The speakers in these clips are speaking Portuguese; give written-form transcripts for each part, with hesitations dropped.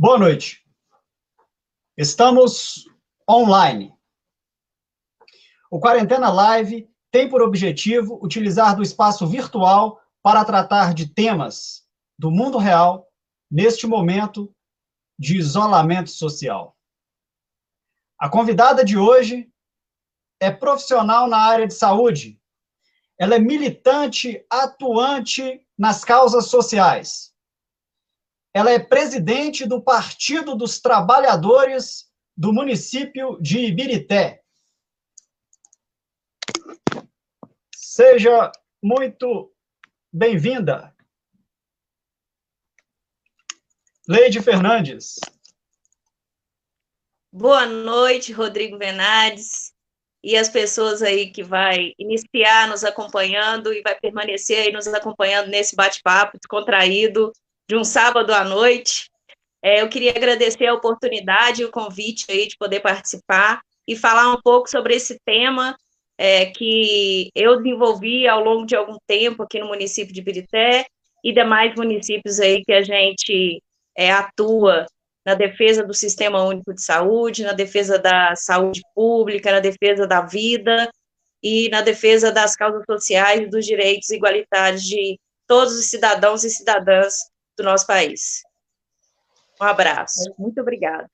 Boa noite. Estamos online. O Quarentena Live tem por objetivo utilizar do espaço virtual para tratar de temas do mundo real neste momento de isolamento social. A convidada de hoje é profissional na área de saúde. Ela é militante, atuante nas causas sociais. Ela é presidente do Partido dos Trabalhadores do município de Ibirité. Seja muito bem-vinda, Leide Fernandes. Boa noite, Rodrigo Venades, e as pessoas aí que vai iniciar nos acompanhando e vai permanecer aí nos acompanhando nesse bate-papo descontraído de um sábado à noite. Eu queria agradecer a oportunidade e o convite aí de poder participar e falar um pouco sobre esse tema que eu desenvolvi ao longo de algum tempo aqui no município de Ibirité e demais municípios aí que a gente atua na defesa do Sistema Único de Saúde, na defesa da saúde pública, na defesa da vida e na defesa das causas sociais e dos direitos igualitários de todos os cidadãos e cidadãs do nosso país. Um abraço. Muito obrigada.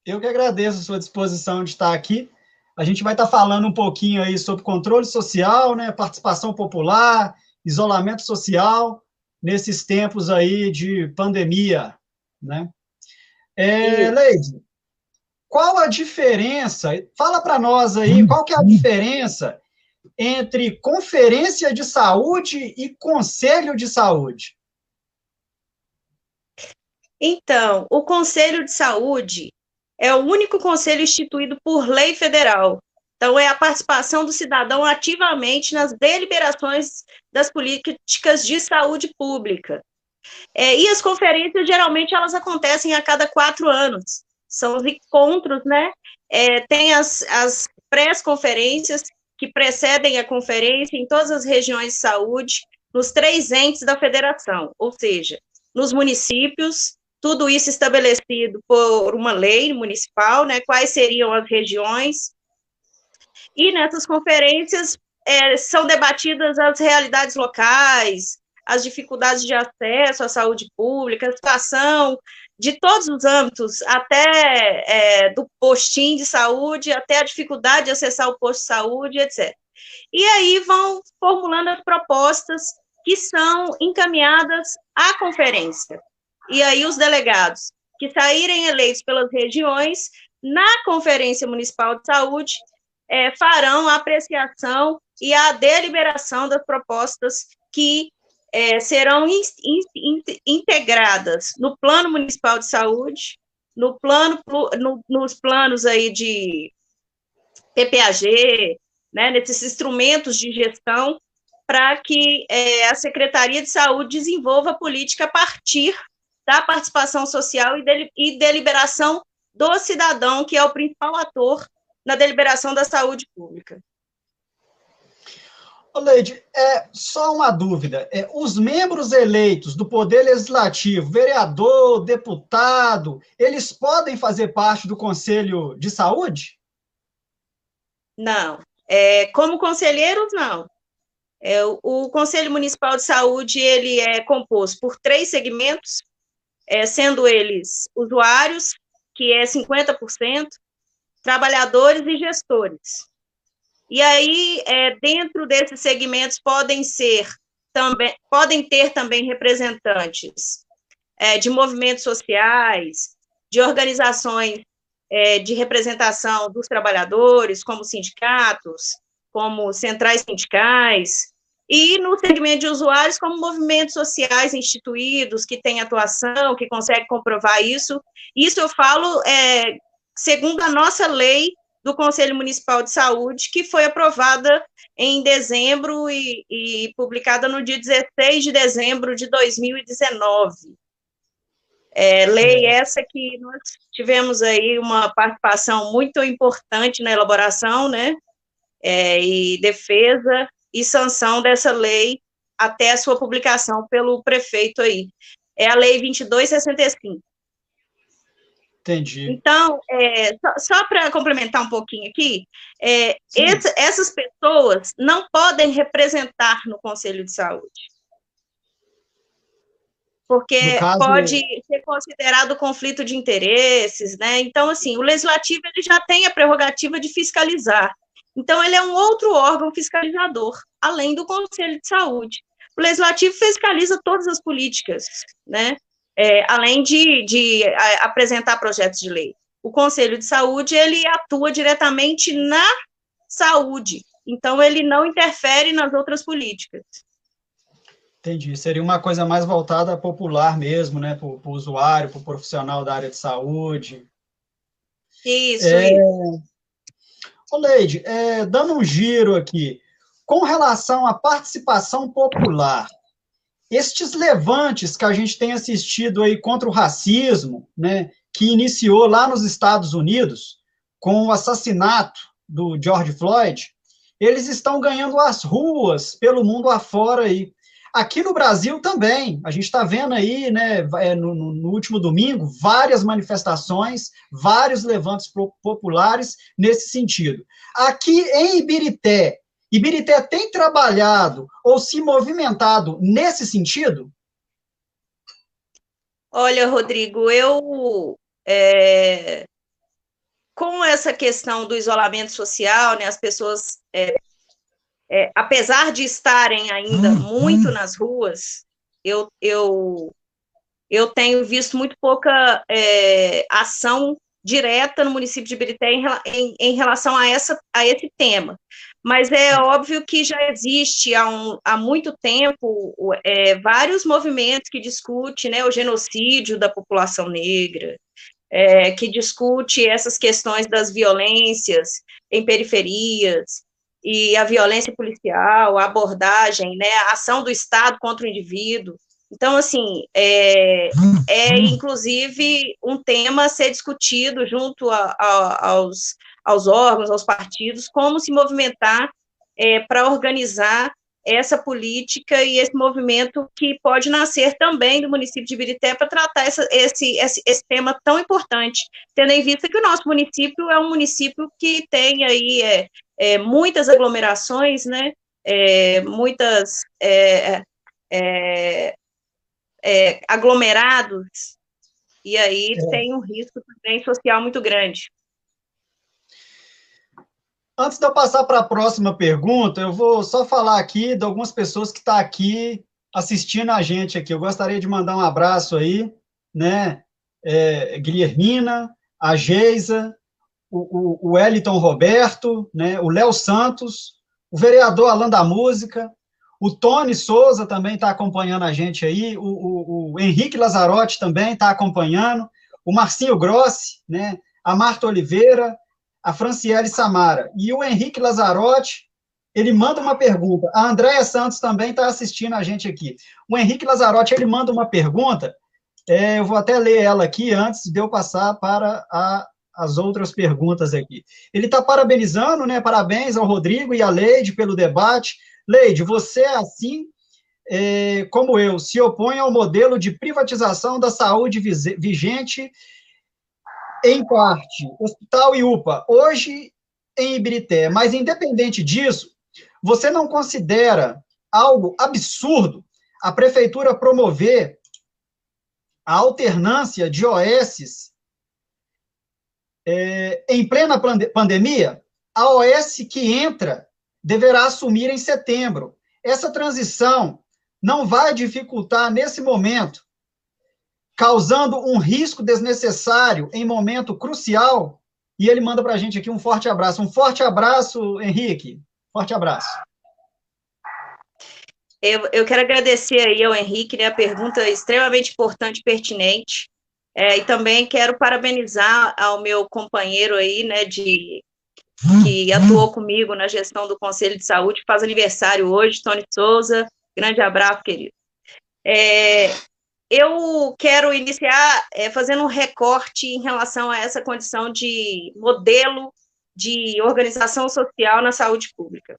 Eu que agradeço a sua disposição de estar aqui. A gente vai estar falando um pouquinho aí sobre controle social, né, participação popular, isolamento social, nesses tempos aí de pandemia, né? Leide, qual a diferença, fala para nós aí, qual que é a diferença entre conferência de saúde e conselho de saúde? Então, o Conselho de Saúde é o único conselho instituído por lei federal. Então, é a participação do cidadão ativamente nas deliberações das políticas de saúde pública. E as conferências, geralmente, elas acontecem a cada 4 anos. São os encontros, né? Tem as pré-conferências que precedem a conferência em todas as regiões de saúde, nos 3 entes da federação, ou seja, nos municípios, tudo isso estabelecido por uma lei municipal, né, quais seriam as regiões, e nessas conferências são debatidas as realidades locais, as dificuldades de acesso à saúde pública, a situação de todos os âmbitos, até do postinho de saúde, até a dificuldade de acessar o posto de saúde, etc. E aí vão formulando as propostas que são encaminhadas à conferência. E aí os delegados que saírem eleitos pelas regiões, na Conferência Municipal de Saúde, farão a apreciação e a deliberação das propostas que serão integradas no Plano Municipal de Saúde, nos planos aí de PPAG, né, nesses instrumentos de gestão, para que a Secretaria de Saúde desenvolva a política a partir da participação social e deliberação do cidadão, que é o principal ator na deliberação da saúde pública. Leide, só uma dúvida. Os membros eleitos do Poder Legislativo, vereador, deputado, eles podem fazer parte do Conselho de Saúde? Não. Como conselheiros, não. O Conselho Municipal de Saúde, ele é composto por 3 segmentos, sendo eles usuários, que é 50%, trabalhadores e gestores. E aí, dentro desses segmentos, podem ter também representantes de movimentos sociais, de organizações de representação dos trabalhadores, como sindicatos, como centrais sindicais, e no segmento de usuários, como movimentos sociais instituídos, que têm atuação, que conseguem comprovar isso. Isso eu falo segundo a nossa lei do Conselho Municipal de Saúde, que foi aprovada em dezembro e publicada no dia 16 de dezembro de 2019. Lei essa que nós tivemos aí uma participação muito importante na elaboração, né, e defesa e sanção dessa lei até a sua publicação pelo prefeito aí. É a Lei 2265. Entendi. Então, só para complementar um pouquinho aqui, essas pessoas não podem representar no Conselho de Saúde, porque caso... pode ser considerado conflito de interesses, né? Então, assim, o Legislativo ele já tem a prerrogativa de fiscalizar. Então, ele é um outro órgão fiscalizador, além do Conselho de Saúde. O Legislativo fiscaliza todas as políticas, né? Além de apresentar projetos de lei. O Conselho de Saúde, ele atua diretamente na saúde, então ele não interfere nas outras políticas. Entendi. Seria uma coisa mais voltada a popular mesmo, né? Para o usuário, para o profissional da área de saúde. Isso. Ô, Leide, dando um giro aqui, com relação à participação popular, estes levantes que a gente tem assistido aí contra o racismo, né, que iniciou lá nos Estados Unidos, com o assassinato do George Floyd, eles estão ganhando as ruas pelo mundo afora aí. Aqui no Brasil também, a gente está vendo aí, né, no último domingo, várias manifestações, vários levantes populares nesse sentido. Aqui em Ibirité tem trabalhado ou se movimentado nesse sentido? Olha, Rodrigo, com essa questão do isolamento social, né, as pessoas, apesar de estarem ainda muito nas ruas, eu tenho visto muito pouca ação direta no município de Ibirité em relação a esse tema. Mas é óbvio que já existe há muito tempo vários movimentos que discutem, né, o genocídio da população negra, que discute essas questões das violências em periferias, e a violência policial, a abordagem, né, a ação do Estado contra o indivíduo. Então, assim, inclusive um tema a ser discutido junto aos órgãos, aos partidos, como se movimentar para organizar essa política e esse movimento que pode nascer também do município de Ibirité para tratar esse tema tão importante, tendo em vista que o nosso município é um município que tem aí muitas aglomerações, né, muitas aglomerados, e aí tem um risco também social muito grande. Antes de eu passar para a próxima pergunta, eu vou só falar aqui de algumas pessoas que estão aqui assistindo a gente aqui. Eu gostaria de mandar um abraço aí, né? Guilhermina, a Geisa, o Wellington Roberto, né? O Léo Santos, o vereador Alan da Música, o Tony Souza também está acompanhando a gente aí, o Henrique Lazzarotti também está acompanhando, o Marcinho Grossi, né? A Marta Oliveira, a Franciele Samara. E o Henrique Lazzarotti, ele manda uma pergunta. A Andréia Santos também está assistindo a gente aqui. O Henrique Lazzarotti, ele manda uma pergunta, eu vou até ler ela aqui antes de eu passar para as outras perguntas aqui. Ele está parabenizando, né? Parabéns ao Rodrigo e à Leide pelo debate. Leide, você, assim como eu, se opõe ao modelo de privatização da saúde vigente em parte, hospital e UPA, hoje em Ibirité, mas independente disso, você não considera algo absurdo a prefeitura promover a alternância de OSs em plena pandemia? A OS que entra deverá assumir em setembro. Essa transição não vai dificultar nesse momento, causando um risco desnecessário em momento crucial? E ele manda para a gente aqui um forte abraço. Um forte abraço, Henrique. Forte abraço. Eu quero agradecer aí ao Henrique, né, a pergunta extremamente importante e pertinente, e também quero parabenizar ao meu companheiro aí, né, que atuou comigo na gestão do Conselho de Saúde, que faz aniversário hoje, Tony Souza. Grande abraço, querido. Eu quero iniciar fazendo um recorte em relação a essa condição de modelo de organização social na saúde pública.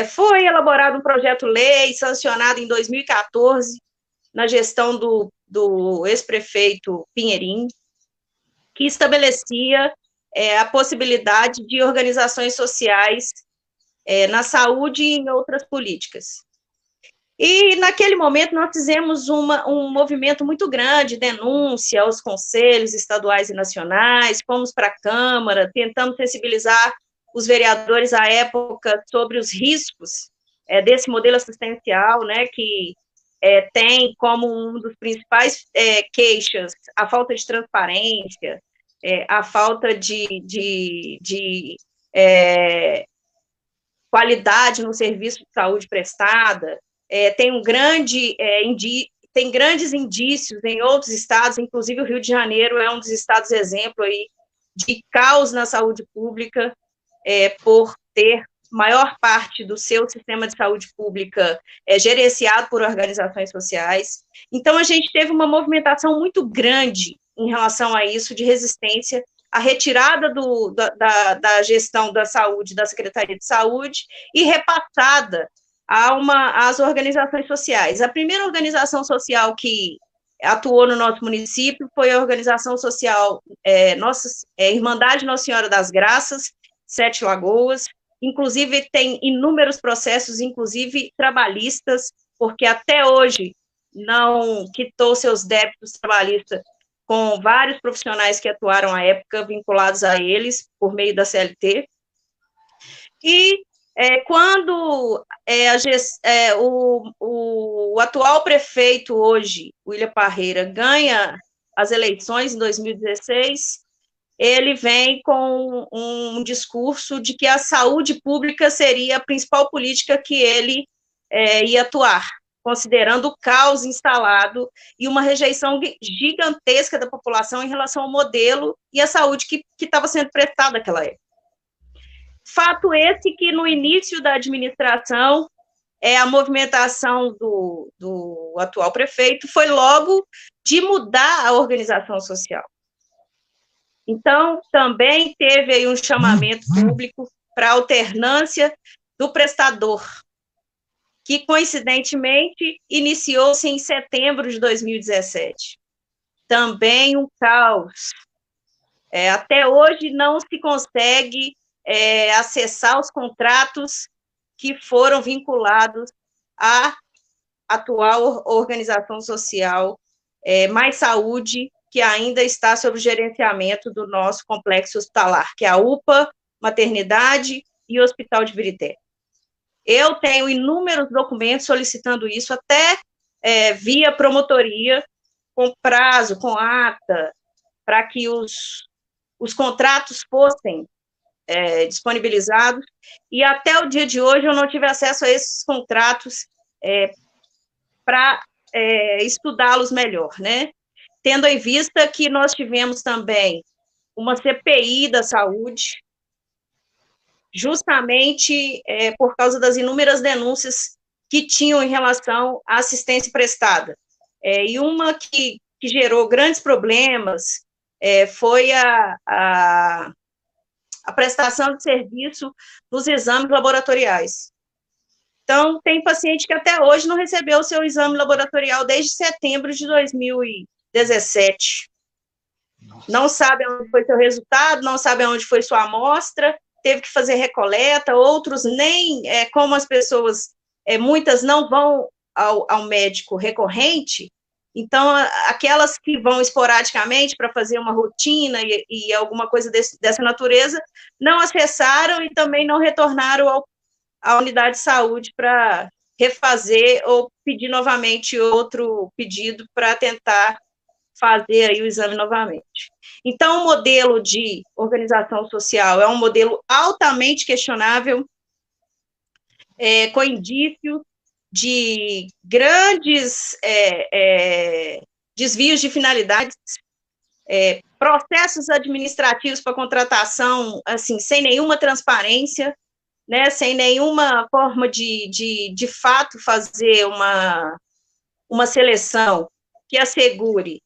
Foi elaborado um projeto-lei sancionado em 2014, na gestão do ex-prefeito Pinheirinho, que estabelecia a possibilidade de organizações sociais na saúde e em outras políticas. E, naquele momento, nós fizemos um movimento muito grande, denúncia aos conselhos estaduais e nacionais, fomos para a Câmara, tentamos sensibilizar os vereadores à época sobre os riscos desse modelo assistencial, né, que tem como um dos principais queixas a falta de transparência, a falta de qualidade no serviço de saúde prestada. Tem grandes indícios em outros estados, inclusive o Rio de Janeiro é um dos estados exemplo aí de caos na saúde pública, por ter maior parte do seu sistema de saúde pública gerenciado por organizações sociais. Então, a gente teve uma movimentação muito grande em relação a isso, de resistência, a retirada da gestão da saúde, da Secretaria de Saúde, e repassada às organizações sociais. A primeira organização social que atuou no nosso município foi a organização social Irmandade Nossa Senhora das Graças, Sete Lagoas. Inclusive, tem inúmeros processos, inclusive trabalhistas, porque até hoje não quitou seus débitos trabalhistas com vários profissionais que atuaram à época, vinculados a eles, por meio da CLT. E quando o atual prefeito hoje, William Parreira, ganha as eleições em 2016, ele vem com um discurso de que a saúde pública seria a principal política que ele ia atuar, considerando o caos instalado e uma rejeição gigantesca da população em relação ao modelo e à saúde que estava sendo prestada naquela época. Fato esse que, no início da administração, a movimentação do atual prefeito foi logo de mudar a organização social. Então, também teve aí um chamamento público para alternância do prestador, que, coincidentemente, iniciou-se em setembro de 2017. Também um caos. Até hoje não se consegue acessar os contratos que foram vinculados à atual organização social Mais Saúde, que ainda está sob o gerenciamento do nosso complexo hospitalar, que é a UPA, Maternidade e Hospital de Birité. Eu tenho inúmeros documentos solicitando isso, até via promotoria, com prazo, com ata, para que os contratos fossem disponibilizados, e até o dia de hoje eu não tive acesso a esses contratos para estudá-los melhor, né? Tendo em vista que nós tivemos também uma CPI da saúde, justamente por causa das inúmeras denúncias que tinham em relação à assistência prestada. E uma que gerou grandes problemas foi a prestação de serviço dos exames laboratoriais. Então, tem paciente que até hoje não recebeu o seu exame laboratorial desde setembro de 2017. Nossa. Não sabe onde foi seu resultado, não sabe onde foi sua amostra, teve que fazer recoleta, outros nem, como as pessoas, muitas não vão ao médico recorrente, então, aquelas que vão esporadicamente para fazer uma rotina e alguma coisa dessa natureza, não acessaram e também não retornaram à unidade de saúde para refazer ou pedir novamente outro pedido para tentar fazer aí o exame novamente. Então, o modelo de organização social é um modelo altamente questionável, com indícios de grandes desvios de finalidades, processos administrativos para contratação, assim, sem nenhuma transparência, né, sem nenhuma forma de fato fazer uma seleção que assegure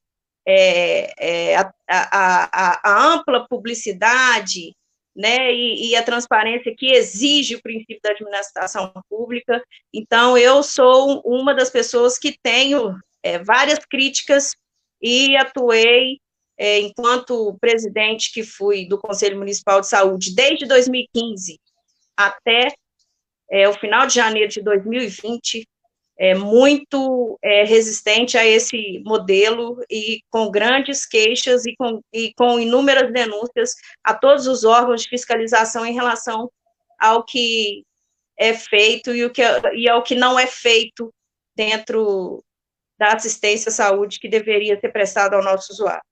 a ampla publicidade, né, e a transparência que exige o princípio da administração pública. Então, eu sou uma das pessoas que tenho várias críticas e atuei enquanto presidente que fui do Conselho Municipal de Saúde desde 2015 até o final de janeiro de 2020, muito resistente a esse modelo e com grandes queixas e com inúmeras denúncias a todos os órgãos de fiscalização em relação ao que é feito e ao que não é feito dentro da assistência à saúde que deveria ser prestada ao nosso usuário.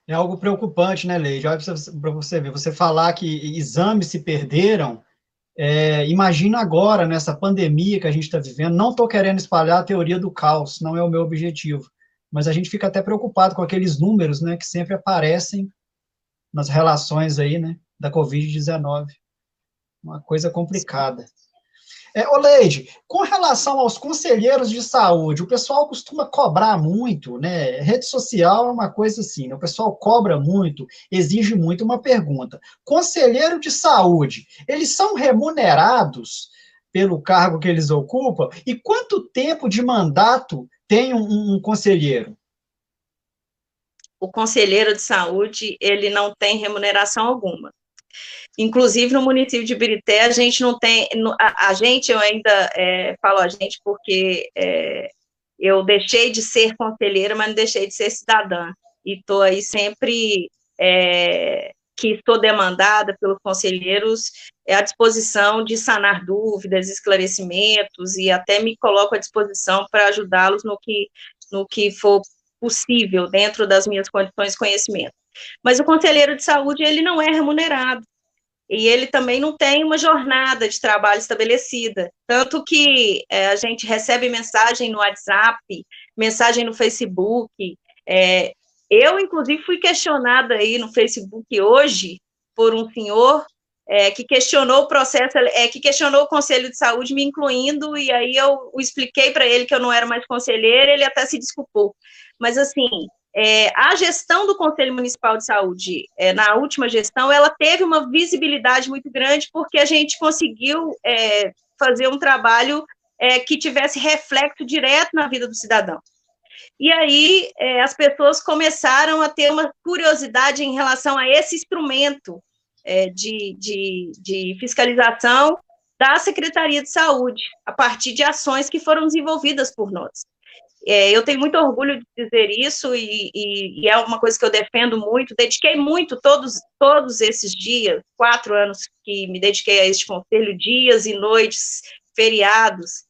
É algo preocupante, né, Leide? Olha para você ver, você falar que exames se perderam, imagina agora, nessa pandemia que a gente está vivendo, não estou querendo espalhar a teoria do caos, não é o meu objetivo, mas a gente fica até preocupado com aqueles números, né, que sempre aparecem nas relações aí, né, da Covid-19. Uma coisa complicada. Leide, com relação aos conselheiros de saúde, o pessoal costuma cobrar muito, né? Rede social é uma coisa assim, né? O pessoal cobra muito, exige muito. Uma pergunta: conselheiro de saúde, eles são remunerados pelo cargo que eles ocupam? E quanto tempo de mandato tem um conselheiro? O conselheiro de saúde, ele não tem remuneração alguma. Inclusive, no município de Ibirité, a gente não tem... A gente, eu ainda falo a gente porque eu deixei de ser conselheira, mas não deixei de ser cidadã. E estou aí sempre que estou demandada pelos conselheiros à disposição de sanar dúvidas, esclarecimentos, e até me coloco à disposição para ajudá-los no que for possível, dentro das minhas condições de conhecimento. Mas o conselheiro de saúde, ele não é remunerado. E ele também não tem uma jornada de trabalho estabelecida, tanto que a gente recebe mensagem no WhatsApp, mensagem no Facebook. Eu, inclusive, fui questionada aí no Facebook hoje por um senhor que questionou o processo, que questionou o Conselho de Saúde, me incluindo, e aí eu expliquei para ele que eu não era mais conselheira, ele até se desculpou. Mas, assim, a gestão do Conselho Municipal de Saúde, na última gestão, ela teve uma visibilidade muito grande, porque a gente conseguiu fazer um trabalho que tivesse reflexo direto na vida do cidadão. E aí as pessoas começaram a ter uma curiosidade em relação a esse instrumento de fiscalização da Secretaria de Saúde, a partir de ações que foram desenvolvidas por nós. Eu tenho muito orgulho de dizer isso, e é uma coisa que eu defendo muito. Dediquei muito todos esses dias, 4 anos que me dediquei a este conselho, dias e noites, feriados,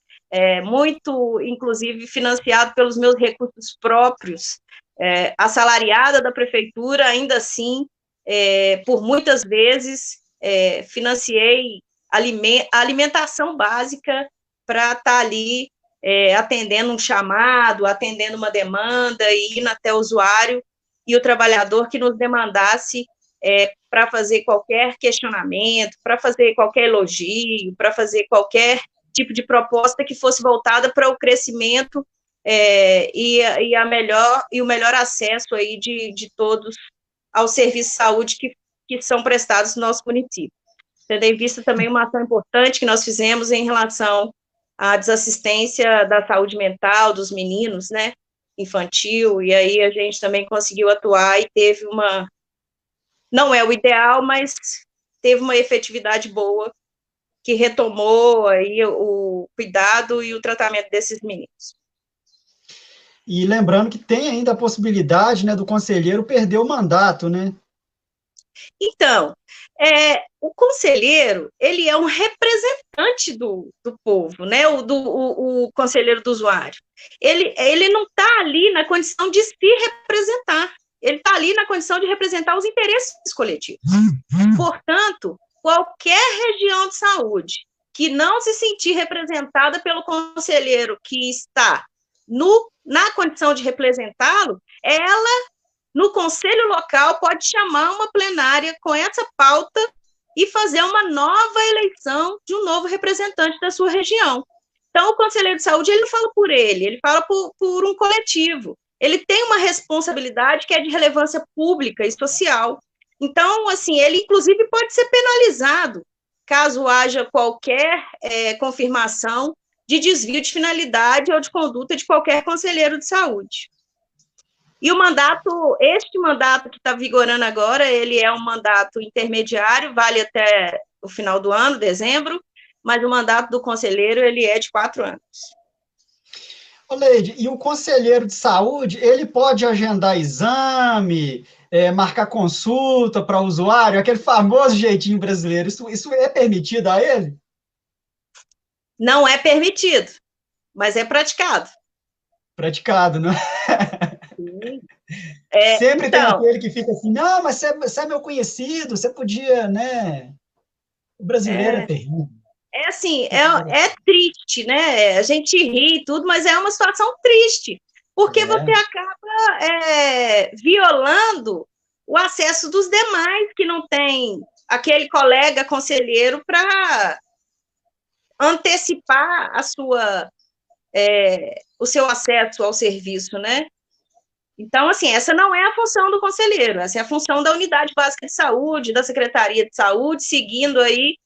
muito, inclusive, financiado pelos meus recursos próprios, assalariada da prefeitura, ainda assim, por muitas vezes, financiei a alimentação básica para estar ali atendendo um chamado, atendendo uma demanda, e indo até o usuário e o trabalhador que nos demandasse para fazer qualquer questionamento, para fazer qualquer elogio, para fazer qualquer tipo de proposta que fosse voltada para o crescimento e o melhor acesso aí de todos aos serviços de saúde que são prestados no nosso município. Tendo em vista também uma ação importante que nós fizemos em relação à desassistência da saúde mental dos meninos, né, infantil, e aí a gente também conseguiu atuar e teve não é o ideal, mas teve uma efetividade boa, que retomou aí o cuidado e o tratamento desses meninos. E lembrando que tem ainda a possibilidade, né, do conselheiro perder o mandato, né? Então, o conselheiro, ele é um representante do povo, né? O conselheiro do usuário. Ele não está ali na condição de se representar, ele está ali na condição de representar os interesses coletivos. Portanto, qualquer região de saúde que não se sentir representada pelo conselheiro que está na condição de representá-lo, ela, no conselho local, pode chamar uma plenária com essa pauta e fazer uma nova eleição de um novo representante da sua região. Então, o conselheiro de saúde, ele não fala por ele fala por um coletivo. Ele tem uma responsabilidade que é de relevância pública e social. Então, assim, ele, inclusive, pode ser penalizado caso haja qualquer confirmação de desvio de finalidade ou de conduta de qualquer conselheiro de saúde. E este mandato que está vigorando agora, ele é um mandato intermediário, vale até o final do ano, dezembro, mas o mandato do conselheiro, ele é de 4 anos. Ô, Leide, e o conselheiro de saúde, ele pode agendar exame, marcar consulta para o usuário, aquele famoso jeitinho brasileiro, isso é permitido a ele? Não é permitido, mas é praticado. Praticado, né? Sempre tem Então, aquele que fica assim, não, mas você é meu conhecido, você podia, né? O brasileiro é terrível. assim, é triste, né? A gente ri e tudo, mas é uma situação triste, porque você É, acaba violando o acesso dos demais que não tem aquele colega conselheiro para antecipar o seu acesso ao serviço, né? Então, assim, essa não é a função do conselheiro, essa é a função da Unidade Básica de Saúde, da Secretaria de Saúde, seguindo aí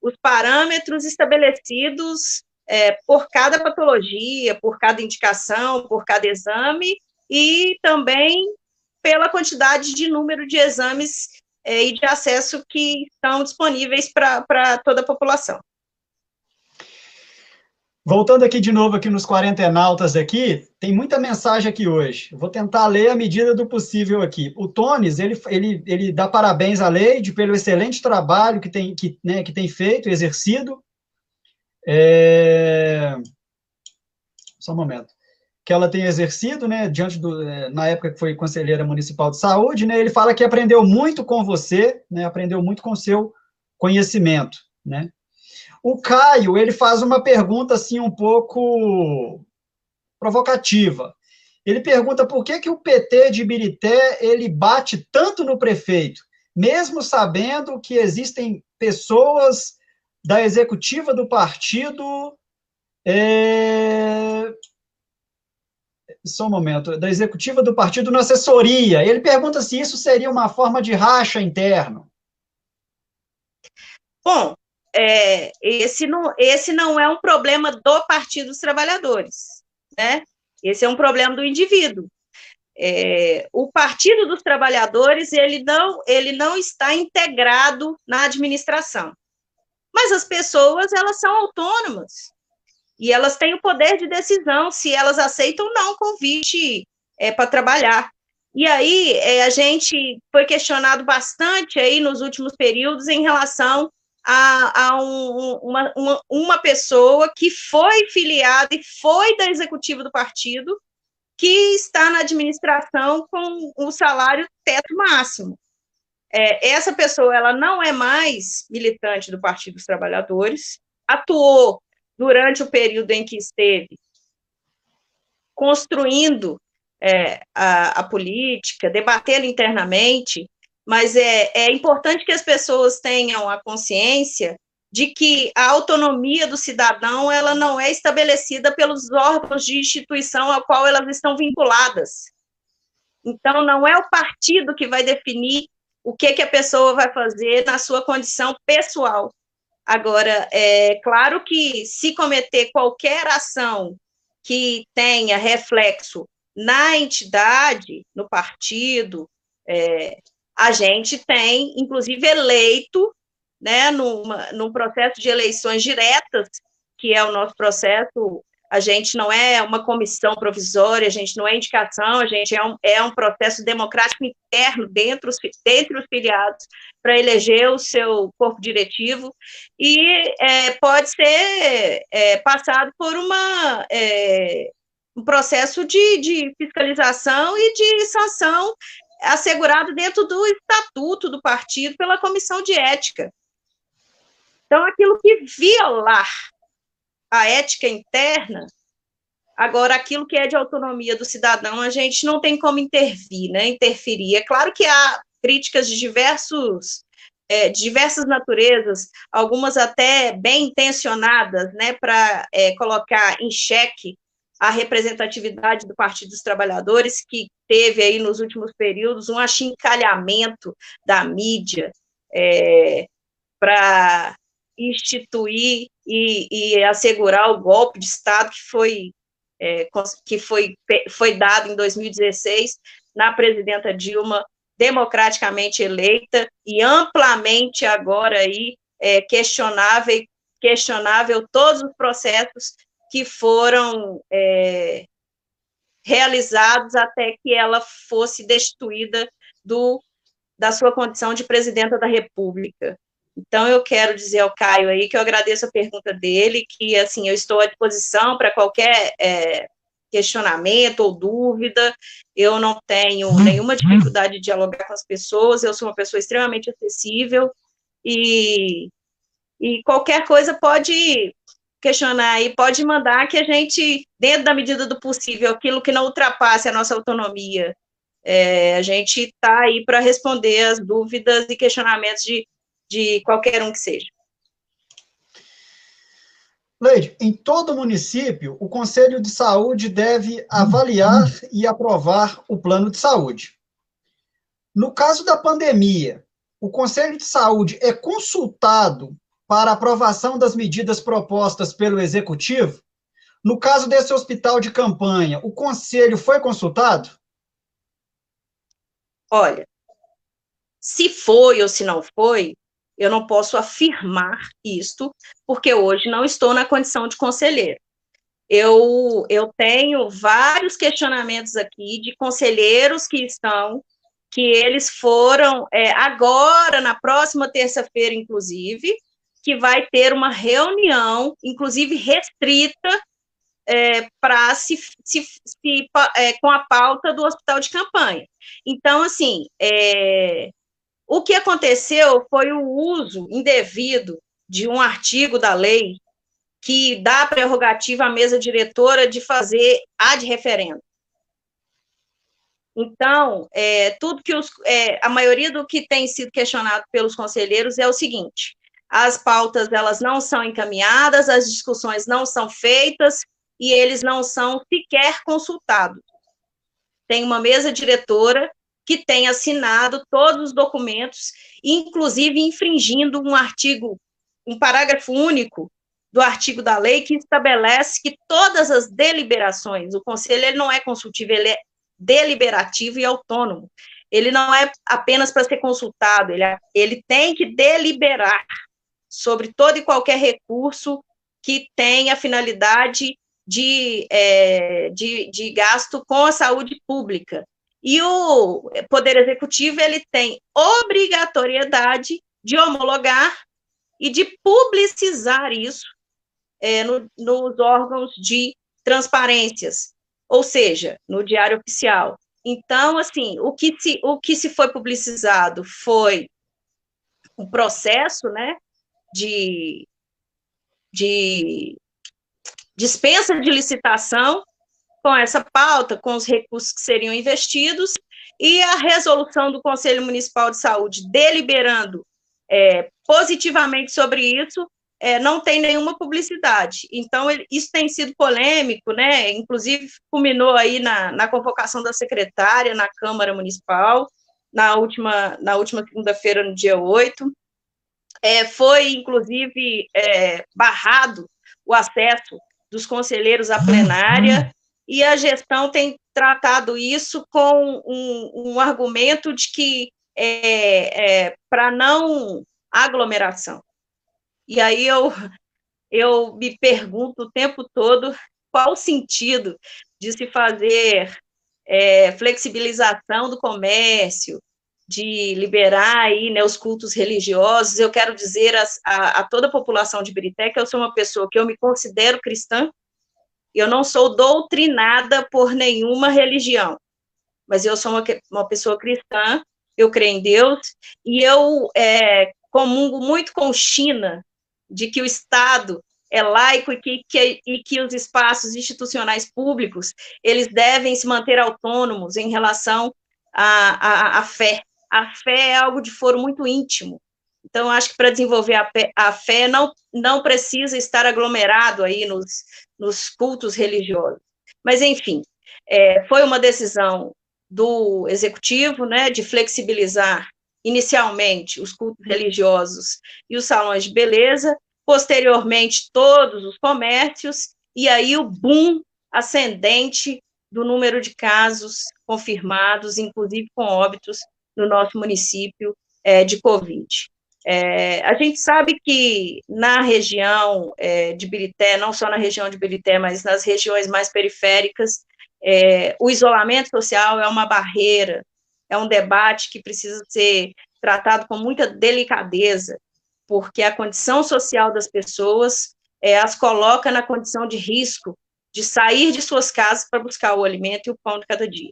os parâmetros estabelecidos por cada patologia, por cada indicação, por cada exame, e também pela quantidade de número de exames e de acesso que estão disponíveis para toda a população. voltando aqui de novo aqui nos quarentenautas aqui, tem muita mensagem aqui hoje. Eu vou tentar ler à medida do possível aqui. O Tones, ele dá parabéns à Leide pelo excelente trabalho que tem feito, exercido. Só um momento. Que ela tem exercido, né, na época que foi conselheira municipal de saúde, né, ele fala que aprendeu muito com você, né, aprendeu muito com seu conhecimento, né. O Caio, ele faz uma pergunta, assim, um pouco provocativa. Ele pergunta por que o PT de Ibirité, ele bate tanto no prefeito, mesmo sabendo que existem pessoas da executiva do partido, só um momento, da executiva do partido na assessoria. Ele pergunta se isso seria uma forma de racha interno. Bom, esse não é um problema do Partido dos Trabalhadores, né? Esse é um problema do indivíduo. O Partido dos Trabalhadores, ele não está integrado na administração. Mas as pessoas, elas são autônomas. E elas têm o poder de decisão se elas aceitam ou não o convite para trabalhar. E aí, a gente foi questionado bastante aí nos últimos períodos em relação a uma pessoa que foi filiada e foi da executiva do partido, que está na administração com o salário teto máximo. Essa pessoa, ela não é mais militante do Partido dos Trabalhadores, atuou durante o período em que esteve construindo a política, debatendo internamente, mas é importante que as pessoas tenham a consciência de que a autonomia do cidadão, ela não é estabelecida pelos órgãos de instituição ao qual elas estão vinculadas. Então, não é o partido que vai definir o que a pessoa vai fazer na sua condição pessoal. Agora, é claro que se cometer qualquer ação que tenha reflexo na entidade, no partido, a gente tem, inclusive, eleito, né, num processo de eleições diretas, que é o nosso processo. A gente não é uma comissão provisória, a gente não é indicação, a gente é um processo democrático interno dentre os filiados para eleger o seu corpo diretivo, e pode ser passado por um processo de fiscalização e de sanção assegurado dentro do estatuto do partido pela comissão de ética. Então, aquilo que violar a ética interna, agora, aquilo que é de autonomia do cidadão, a gente não tem como interferir. É claro que há críticas de diversas naturezas, algumas até bem intencionadas, né, para colocar em xeque a representatividade do Partido dos Trabalhadores, que teve aí nos últimos períodos um achincalhamento da mídia para instituir e assegurar o golpe de Estado que foi que foi dado em 2016 na presidenta Dilma, democraticamente eleita e amplamente agora aí questionável todos os processos que foram realizados até que ela fosse destituída da sua condição de presidenta da República. Então, eu quero dizer ao Caio aí que eu agradeço a pergunta dele, que, assim, eu estou à disposição para qualquer questionamento ou dúvida, eu não tenho nenhuma dificuldade de dialogar com as pessoas, eu sou uma pessoa extremamente acessível, e qualquer coisa pode questionar e pode mandar que a gente, dentro da medida do possível, aquilo que não ultrapasse a nossa autonomia, a gente está aí para responder as dúvidas e questionamentos de qualquer um que seja. Leide, em todo município, o Conselho de Saúde deve avaliar e aprovar o plano de saúde. No caso da pandemia, o Conselho de Saúde é consultado para aprovação das medidas propostas pelo Executivo? No caso desse hospital de campanha, o Conselho foi consultado? Olha, se foi ou se não foi, eu não posso afirmar isto, porque hoje não estou na condição de conselheiro. Eu tenho vários questionamentos aqui de conselheiros que eles foram, agora, na próxima terça-feira, inclusive, que vai ter uma reunião, inclusive restrita, com a pauta do hospital de campanha. Então, assim, o que aconteceu foi o uso indevido de um artigo da lei que dá prerrogativa à mesa diretora de fazer ad referendo. Então, a maioria do que tem sido questionado pelos conselheiros é o seguinte: as pautas elas não são encaminhadas, as discussões não são feitas e eles não são sequer consultados. Tem uma mesa diretora que tem assinado todos os documentos, inclusive infringindo um parágrafo único do artigo da lei que estabelece que todas as deliberações, o conselho ele não é consultivo, ele é deliberativo e autônomo. Ele não é apenas para ser consultado, ele tem que deliberar sobre todo e qualquer recurso que tenha finalidade de gasto com a saúde pública. E o Poder Executivo ele tem obrigatoriedade de homologar e de publicizar isso nos órgãos de transparências, ou seja, no Diário Oficial. Então, assim, o que se foi publicizado foi um processo, né, de dispensa de licitação com essa pauta, com os recursos que seriam investidos, e a resolução do Conselho Municipal de Saúde deliberando positivamente sobre isso, não tem nenhuma publicidade. Então, isso tem sido polêmico, né? Inclusive, culminou aí na convocação da secretária na Câmara Municipal, na última segunda-feira, no dia 8. Foi, inclusive, barrado o acesso dos conselheiros à plenária, e a gestão tem tratado isso com um argumento de que para não aglomeração. E aí eu me pergunto o tempo todo qual o sentido de se fazer flexibilização do comércio, de liberar aí, né, os cultos religiosos. Eu quero dizer a toda a população de Birité que eu sou uma pessoa que eu me considero cristã, eu não sou doutrinada por nenhuma religião, mas eu sou uma pessoa cristã, eu creio em Deus, e eu comungo muito com China, de que o Estado é laico e que os espaços institucionais públicos, eles devem se manter autônomos em relação à fé. A fé é algo de foro muito íntimo. Então, acho que para desenvolver a fé não precisa estar aglomerado aí nos cultos religiosos. Mas, enfim, foi uma decisão do Executivo, né, de flexibilizar inicialmente os cultos religiosos e os salões de beleza, posteriormente todos os comércios, e aí o boom ascendente do número de casos confirmados, inclusive com óbitos, no nosso município de Covid. A gente sabe que na região de Birité, não só na região de Birité, mas nas regiões mais periféricas, o isolamento social é uma barreira, é um debate que precisa ser tratado com muita delicadeza, porque a condição social das pessoas as coloca na condição de risco de sair de suas casas para buscar o alimento e o pão de cada dia.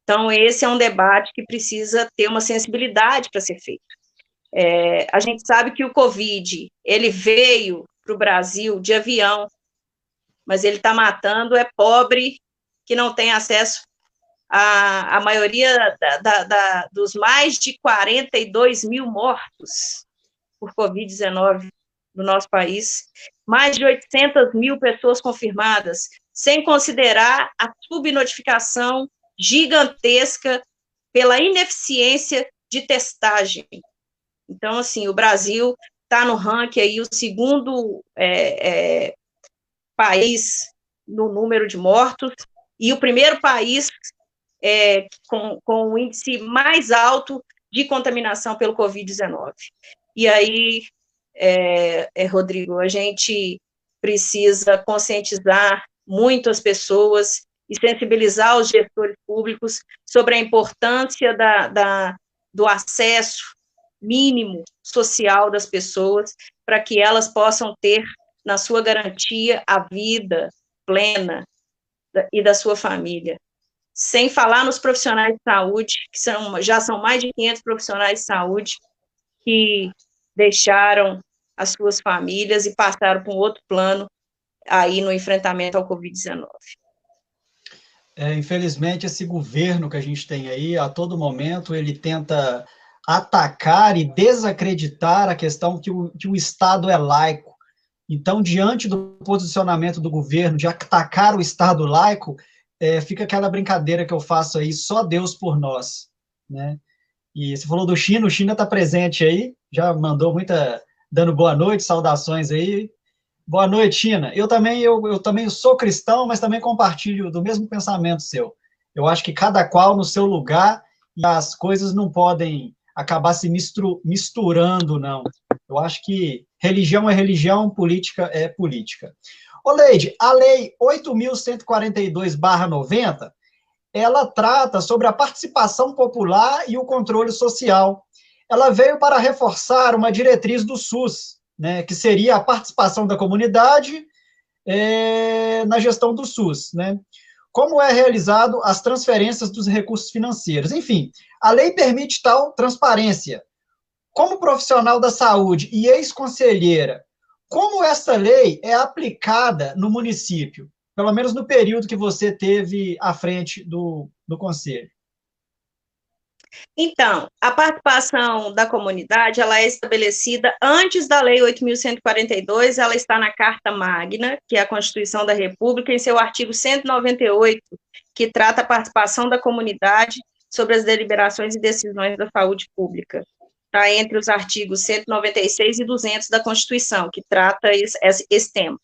Então, esse é um debate que precisa ter uma sensibilidade para ser feito. A gente sabe que o Covid, ele veio para o Brasil de avião, mas ele está matando pobre que não tem acesso à maioria dos mais de 42 mil mortos por Covid-19 no nosso país, mais de 800 mil pessoas confirmadas, sem considerar a subnotificação gigantesca pela ineficiência de testagem. Então, assim, o Brasil está no ranking aí, o segundo país no número de mortos, e o primeiro país com o índice mais alto de contaminação pelo Covid-19. E aí, Rodrigo, a gente precisa conscientizar muito as pessoas e sensibilizar os gestores públicos sobre a importância do acesso mínimo social das pessoas para que elas possam ter na sua garantia a vida plena e da sua família. Sem falar nos profissionais de saúde, que já são mais de 500 profissionais de saúde que deixaram as suas famílias e passaram para um outro plano aí no enfrentamento ao Covid-19. Infelizmente, esse governo que a gente tem aí, a todo momento, ele tenta atacar e desacreditar a questão que o Estado é laico. Então, diante do posicionamento do governo de atacar o Estado laico, fica aquela brincadeira que eu faço aí, só Deus por nós, né? E você falou do China, o China está presente aí, já mandou dando boa noite, saudações aí. Boa noite, China. Eu também sou cristão, mas também compartilho do mesmo pensamento seu. Eu acho que cada qual no seu lugar e as coisas não podem acabar se misturando, não. Eu acho que religião é religião, política é política. Ô, Leide, a Lei 8.142/90, ela trata sobre a participação popular e o controle social. Ela veio para reforçar uma diretriz do SUS, né, que seria a participação da comunidade na gestão do SUS, né? Como é realizado as transferências dos recursos financeiros. Enfim, a lei permite tal transparência. Como profissional da saúde e ex-conselheira, como essa lei é aplicada no município, pelo menos no período que você teve à frente do conselho? Então, a participação da comunidade, ela é estabelecida antes da Lei 8.142, ela está na Carta Magna, que é a Constituição da República, em seu artigo 198, que trata a participação da comunidade sobre as deliberações e decisões da saúde pública. Está entre os artigos 196 e 200 da Constituição, que trata esse tema.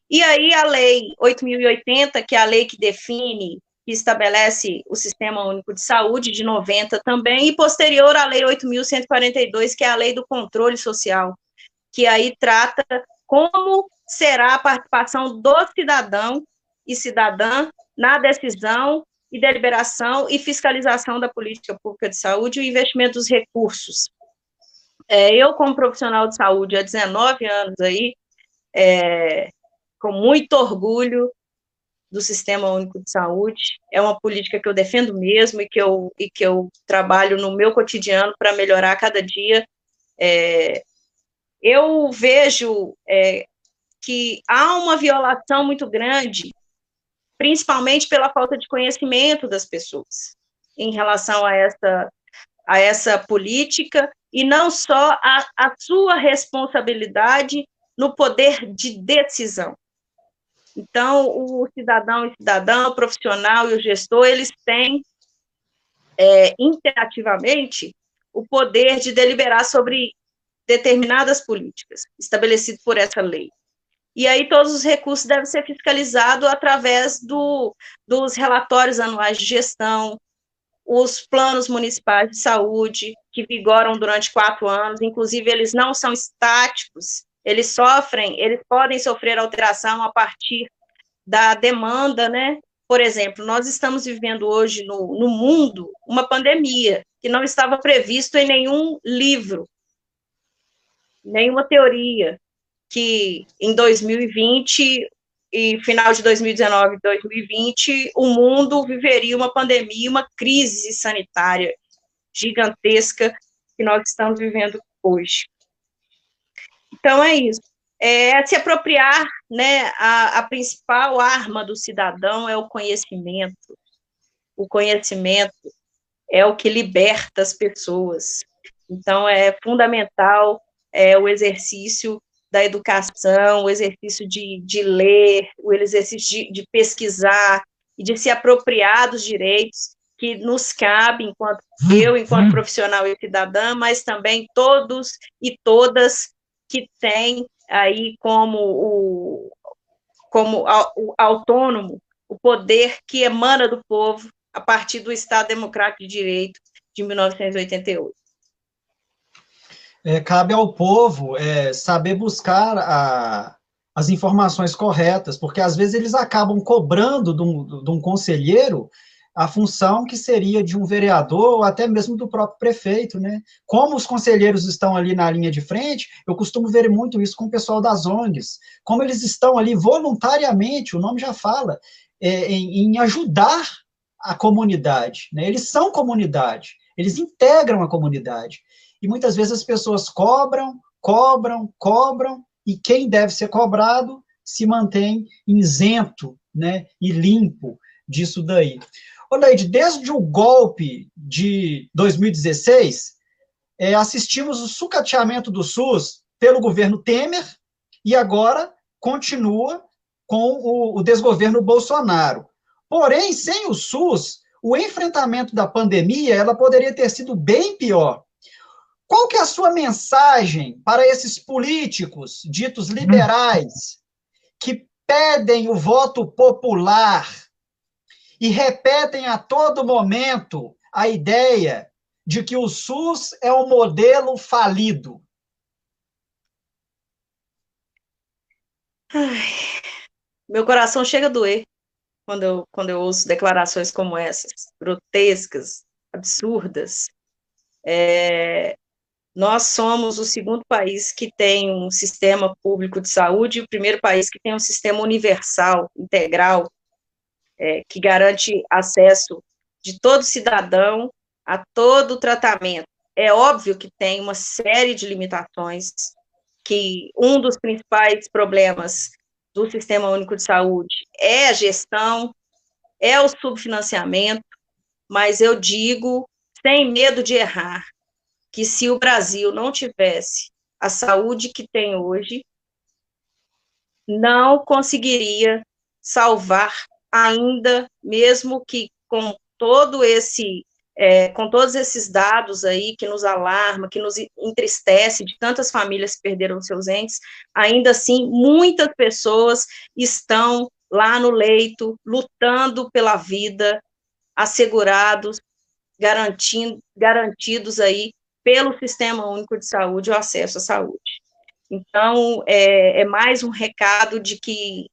E aí a Lei 8.080, que é a lei que define, que estabelece o Sistema Único de Saúde, de 90 também, e posterior à Lei 8.142, que é a Lei do Controle Social, que aí trata como será a participação do cidadão e cidadã na decisão e deliberação e fiscalização da política pública de saúde e o investimento dos recursos. Eu, como profissional de saúde há 19 anos aí, com muito orgulho do Sistema Único de Saúde, é uma política que eu defendo mesmo e que eu trabalho no meu cotidiano para melhorar a cada dia. Eu vejo que há uma violação muito grande, principalmente pela falta de conhecimento das pessoas em relação a essa política, e não só a sua responsabilidade no poder de decisão. Então, o cidadão e cidadã, o profissional e o gestor, eles têm interativamente o poder de deliberar sobre determinadas políticas estabelecidas por essa lei. e aí todos os recursos devem ser fiscalizados através dos relatórios anuais de gestão, os planos municipais de saúde, que vigoram durante 4 anos, inclusive eles não são estáticos, eles podem sofrer alteração a partir da demanda, né? Por exemplo, nós estamos vivendo hoje no mundo uma pandemia que não estava previsto em nenhum livro, nenhuma teoria, que em 2020 e final de 2019 e 2020, o mundo viveria uma pandemia, uma crise sanitária gigantesca que nós estamos vivendo hoje. Então, é isso. Se apropriar, né, a principal arma do cidadão é o conhecimento. O conhecimento é o que liberta as pessoas. Então, é fundamental o exercício da educação, o exercício de ler, o exercício de pesquisar e de se apropriar dos direitos que nos cabem, enquanto profissional e cidadã, mas também todos e todas que têm aí como o autônomo o poder que emana do povo a partir do Estado Democrático de Direito de 1988. Cabe ao povo saber buscar as informações corretas, porque às vezes eles acabam cobrando de um conselheiro a função que seria de um vereador ou até mesmo do próprio prefeito, né? Como os conselheiros estão ali na linha de frente, eu costumo ver muito isso com o pessoal das ONGs, como eles estão ali voluntariamente, o nome já fala, em ajudar a comunidade, né? Eles são comunidade, eles integram a comunidade. E muitas vezes as pessoas cobram, e quem deve ser cobrado se mantém isento, né, e limpo disso daí. Ô, Neide, desde o golpe de 2016, assistimos o sucateamento do SUS pelo governo Temer e agora continua com o desgoverno Bolsonaro. Porém, sem o SUS, o enfrentamento da pandemia ela poderia ter sido bem pior. Qual que é a sua mensagem para esses políticos ditos liberais que pedem o voto popular e repetem a todo momento a ideia de que o SUS é um modelo falido? Ai, meu coração chega a doer quando eu ouço declarações como essas, grotescas, absurdas. Nós somos o segundo país que tem um sistema público de saúde e o primeiro país que tem um sistema universal, integral, que garante acesso de todo cidadão a todo o tratamento. É óbvio que tem uma série de limitações, que um dos principais problemas do Sistema Único de Saúde é a gestão, é o subfinanciamento, mas eu digo, sem medo de errar, que se o Brasil não tivesse a saúde que tem hoje, não conseguiria salvar ainda, mesmo que com com todos esses dados aí que nos alarma, que nos entristece de tantas famílias que perderam seus entes, ainda assim, muitas pessoas estão lá no leito, lutando pela vida, assegurados, garantidos aí pelo Sistema Único de Saúde, o acesso à saúde. Então, é mais um recado de que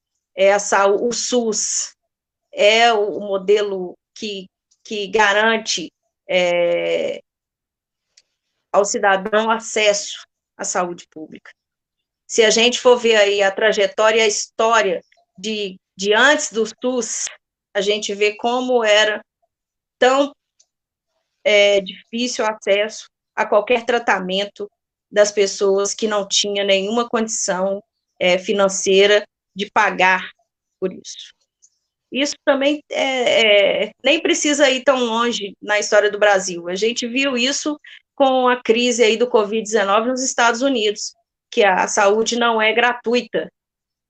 o SUS é o modelo que garante ao cidadão acesso à saúde pública. Se a gente for ver aí a trajetória e a história de antes do SUS, a gente vê como era tão difícil o acesso a qualquer tratamento das pessoas que não tinham nenhuma condição financeira de pagar por isso. Isso também nem precisa ir tão longe na história do Brasil. A gente viu isso com a crise aí do Covid-19 nos Estados Unidos, que a saúde não é gratuita.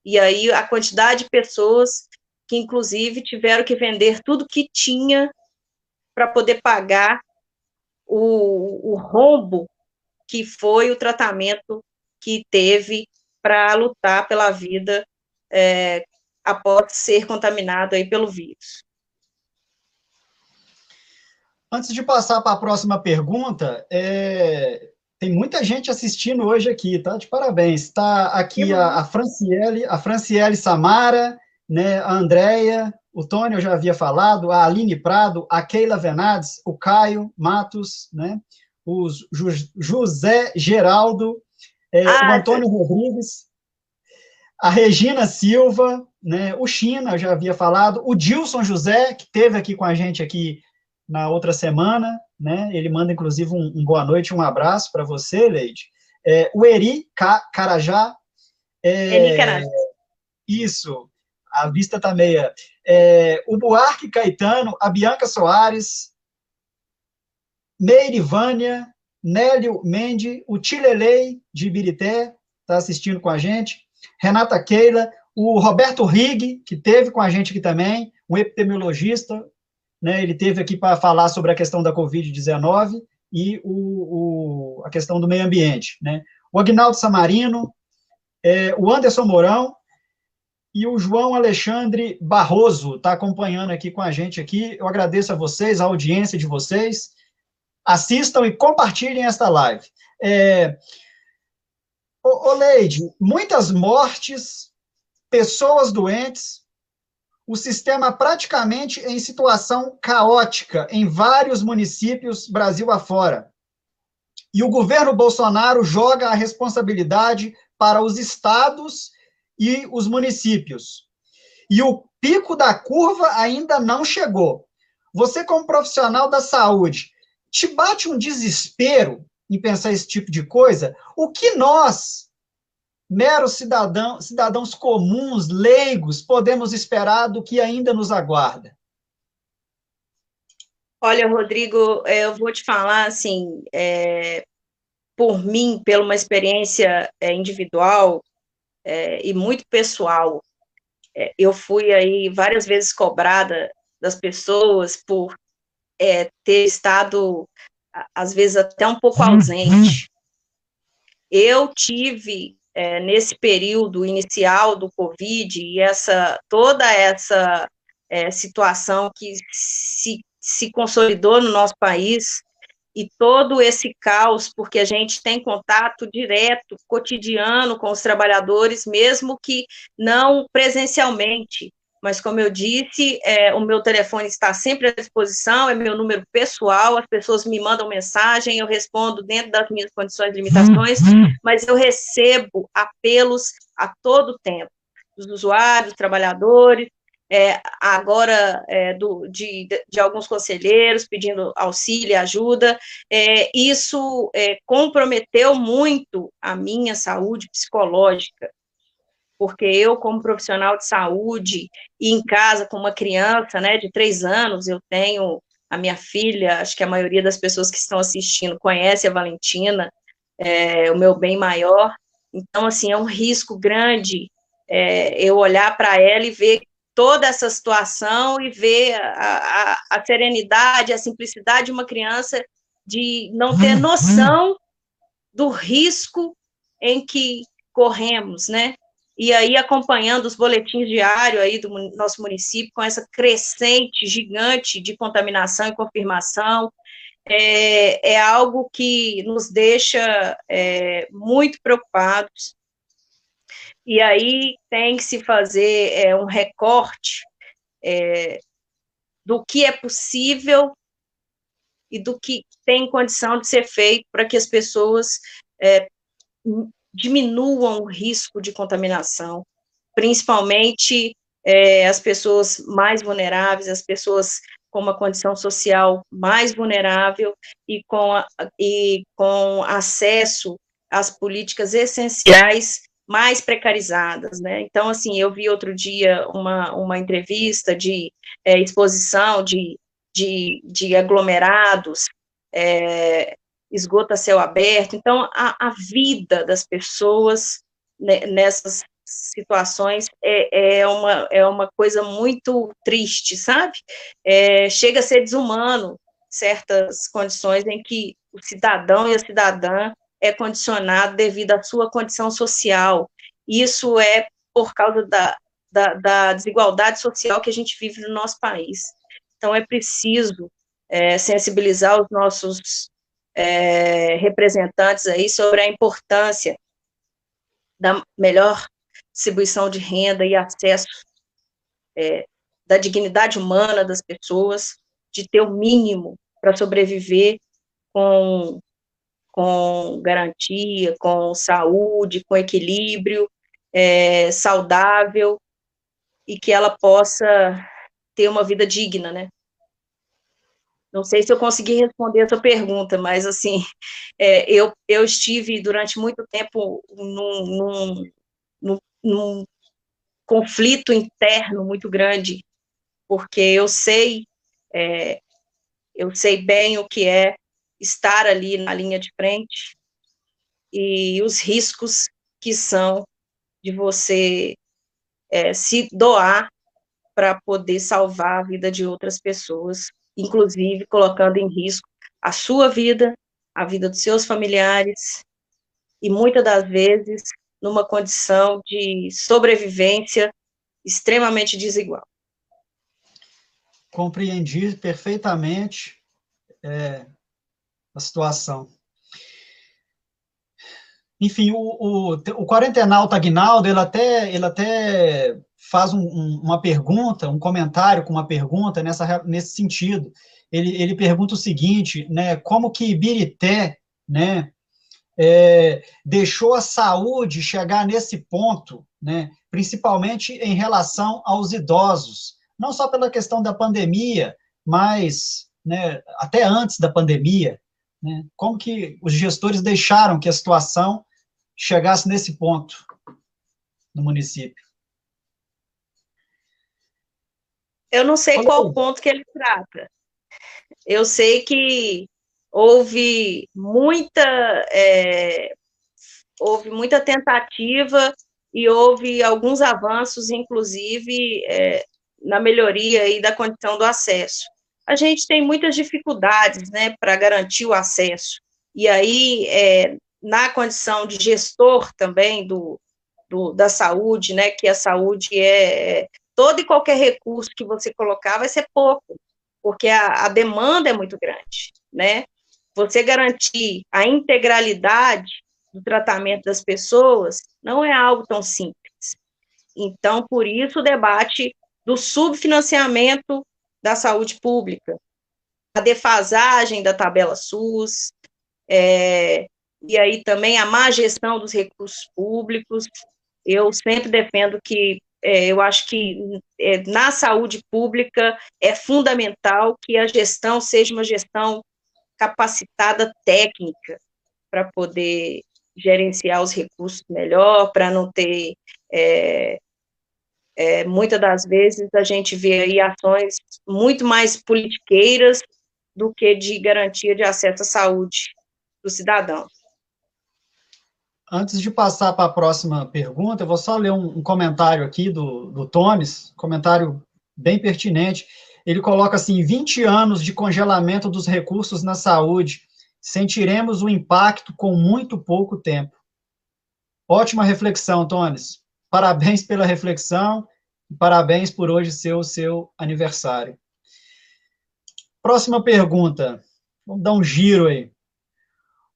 E aí a quantidade de pessoas que, inclusive, tiveram que vender tudo que tinha para poder pagar o rombo que foi o tratamento que teve para lutar pela vida após ser contaminado aí pelo vírus. Antes de passar para a próxima pergunta, tem muita gente assistindo hoje aqui, tá? De parabéns. Está aqui a Franciele Samara, né? A Andréia, o Tony eu já havia falado, a Aline Prado, a Keila Venades, o Caio Matos, né? O José Geraldo, o Antônio Rodrigues, a Regina Silva, né? O China, eu já havia falado, o Dilson José, que esteve aqui com a gente aqui na outra semana, né? Ele manda, inclusive, um boa noite, um abraço para você, Leide. O Eri Carajá. Eri Carajá. Isso, a vista tá meia. O Buarque Caetano, a Bianca Soares, Meirivânia, Nélio Mendes, o Tilelei de Ibirité, está assistindo com a gente, Renata Keila, o Roberto Rigg, que esteve com a gente aqui também, um epidemiologista, né, ele esteve aqui para falar sobre a questão da Covid-19 e a questão do meio ambiente. Né? O Agnaldo Samarino, o Anderson Mourão e o João Alexandre Barroso está acompanhando aqui com a gente aqui. Eu agradeço a vocês, a audiência de vocês. Assistam e compartilhem esta live. Leide, muitas mortes, pessoas doentes, o sistema praticamente em situação caótica em vários municípios Brasil afora. E o governo Bolsonaro joga a responsabilidade para os estados e os municípios. E o pico da curva ainda não chegou. Você, como profissional da saúde, te bate um desespero em pensar esse tipo de coisa? O que nós, meros cidadãos comuns, leigos, podemos esperar do que ainda nos aguarda? Olha, Rodrigo, eu vou te falar, assim, por mim, pela uma experiência individual e muito pessoal, eu fui aí várias vezes cobrada das pessoas por ter estado, às vezes, até um pouco ausente. Eu tive, nesse período inicial do Covid, e toda essa situação que se consolidou no nosso país, e todo esse caos, porque a gente tem contato direto, cotidiano com os trabalhadores, mesmo que não presencialmente. Mas, como eu disse, o meu telefone está sempre à disposição, é meu número pessoal, as pessoas me mandam mensagem, eu respondo dentro das minhas condições e limitações, mas eu recebo apelos a todo tempo, dos usuários, trabalhadores, agora de alguns conselheiros pedindo auxílio e ajuda. Isso comprometeu muito a minha saúde psicológica, porque eu, como profissional de saúde, e em casa com uma criança, né, de 3 anos, eu tenho a minha filha, acho que a maioria das pessoas que estão assistindo conhece a Valentina, o meu bem maior, então, assim, é um risco grande eu olhar para ela e ver toda essa situação e ver a serenidade, a simplicidade de uma criança de não ter noção do risco em que corremos, né? E aí acompanhando os boletins diários aí do nosso município com essa crescente gigante de contaminação e confirmação, é algo que nos deixa muito preocupados. E aí tem que se fazer um recorte do que é possível e do que tem condição de ser feito para que as pessoas diminuam o risco de contaminação, principalmente as pessoas mais vulneráveis, as pessoas com uma condição social mais vulnerável e com acesso às políticas essenciais mais precarizadas, né? Então, assim, eu vi outro dia uma entrevista de exposição de aglomerados, esgoto a céu aberto. Então, a vida das pessoas nessas situações é uma coisa muito triste, sabe? Chega a ser desumano certas condições em que o cidadão e a cidadã é condicionado devido à sua condição social. Isso é por causa da desigualdade social que a gente vive no nosso país. Então, é preciso sensibilizar os nossos representantes aí sobre a importância da melhor distribuição de renda e acesso da dignidade humana das pessoas, de ter o mínimo para sobreviver com garantia, com saúde, com equilíbrio, saudável, e que ela possa ter uma vida digna, né? Não sei se eu consegui responder a sua pergunta, mas, assim, eu estive durante muito tempo num conflito interno muito grande, porque eu sei bem o que é estar ali na linha de frente e os riscos que são de você se doar para poder salvar a vida de outras pessoas, inclusive colocando em risco a sua vida, a vida dos seus familiares, e muitas das vezes numa condição de sobrevivência extremamente desigual. Compreendi perfeitamente a situação. Enfim, o Quarentenal Aguinaldo, ele até faz uma pergunta, um comentário com uma pergunta nesse sentido. Ele pergunta o seguinte, né, como que Ibirité, né, deixou a saúde chegar nesse ponto, né, principalmente em relação aos idosos, não só pela questão da pandemia, mas, né, até antes da pandemia, né, como que os gestores deixaram que a situação chegasse nesse ponto no município? Eu não sei qual ponto que ele trata. Eu sei que houve muita tentativa e houve alguns avanços, inclusive, na melhoria aí da condição do acesso. A gente tem muitas dificuldades, né, para garantir o acesso. E aí, na condição de gestor também da saúde, né, que a saúde todo e qualquer recurso que você colocar vai ser pouco, porque a demanda é muito grande, né? Você garantir a integralidade do tratamento das pessoas não é algo tão simples. Então, por isso, o debate do subfinanciamento da saúde pública, a defasagem da tabela SUS, e aí também a má gestão dos recursos públicos. Eu sempre defendo que eu acho que na saúde pública é fundamental que a gestão seja uma gestão capacitada técnica para poder gerenciar os recursos melhor, para não ter, muitas das vezes, a gente vê aí ações muito mais politiqueiras do que de garantia de acesso à saúde do cidadão. Antes de passar para a próxima pergunta, eu vou só ler um comentário aqui do Tones, comentário bem pertinente. Ele coloca assim, 20 anos de congelamento dos recursos na saúde, sentiremos o impacto com muito pouco tempo. Ótima reflexão, Tones. Parabéns pela reflexão, e parabéns por hoje ser o seu aniversário. Próxima pergunta, vamos dar um giro aí.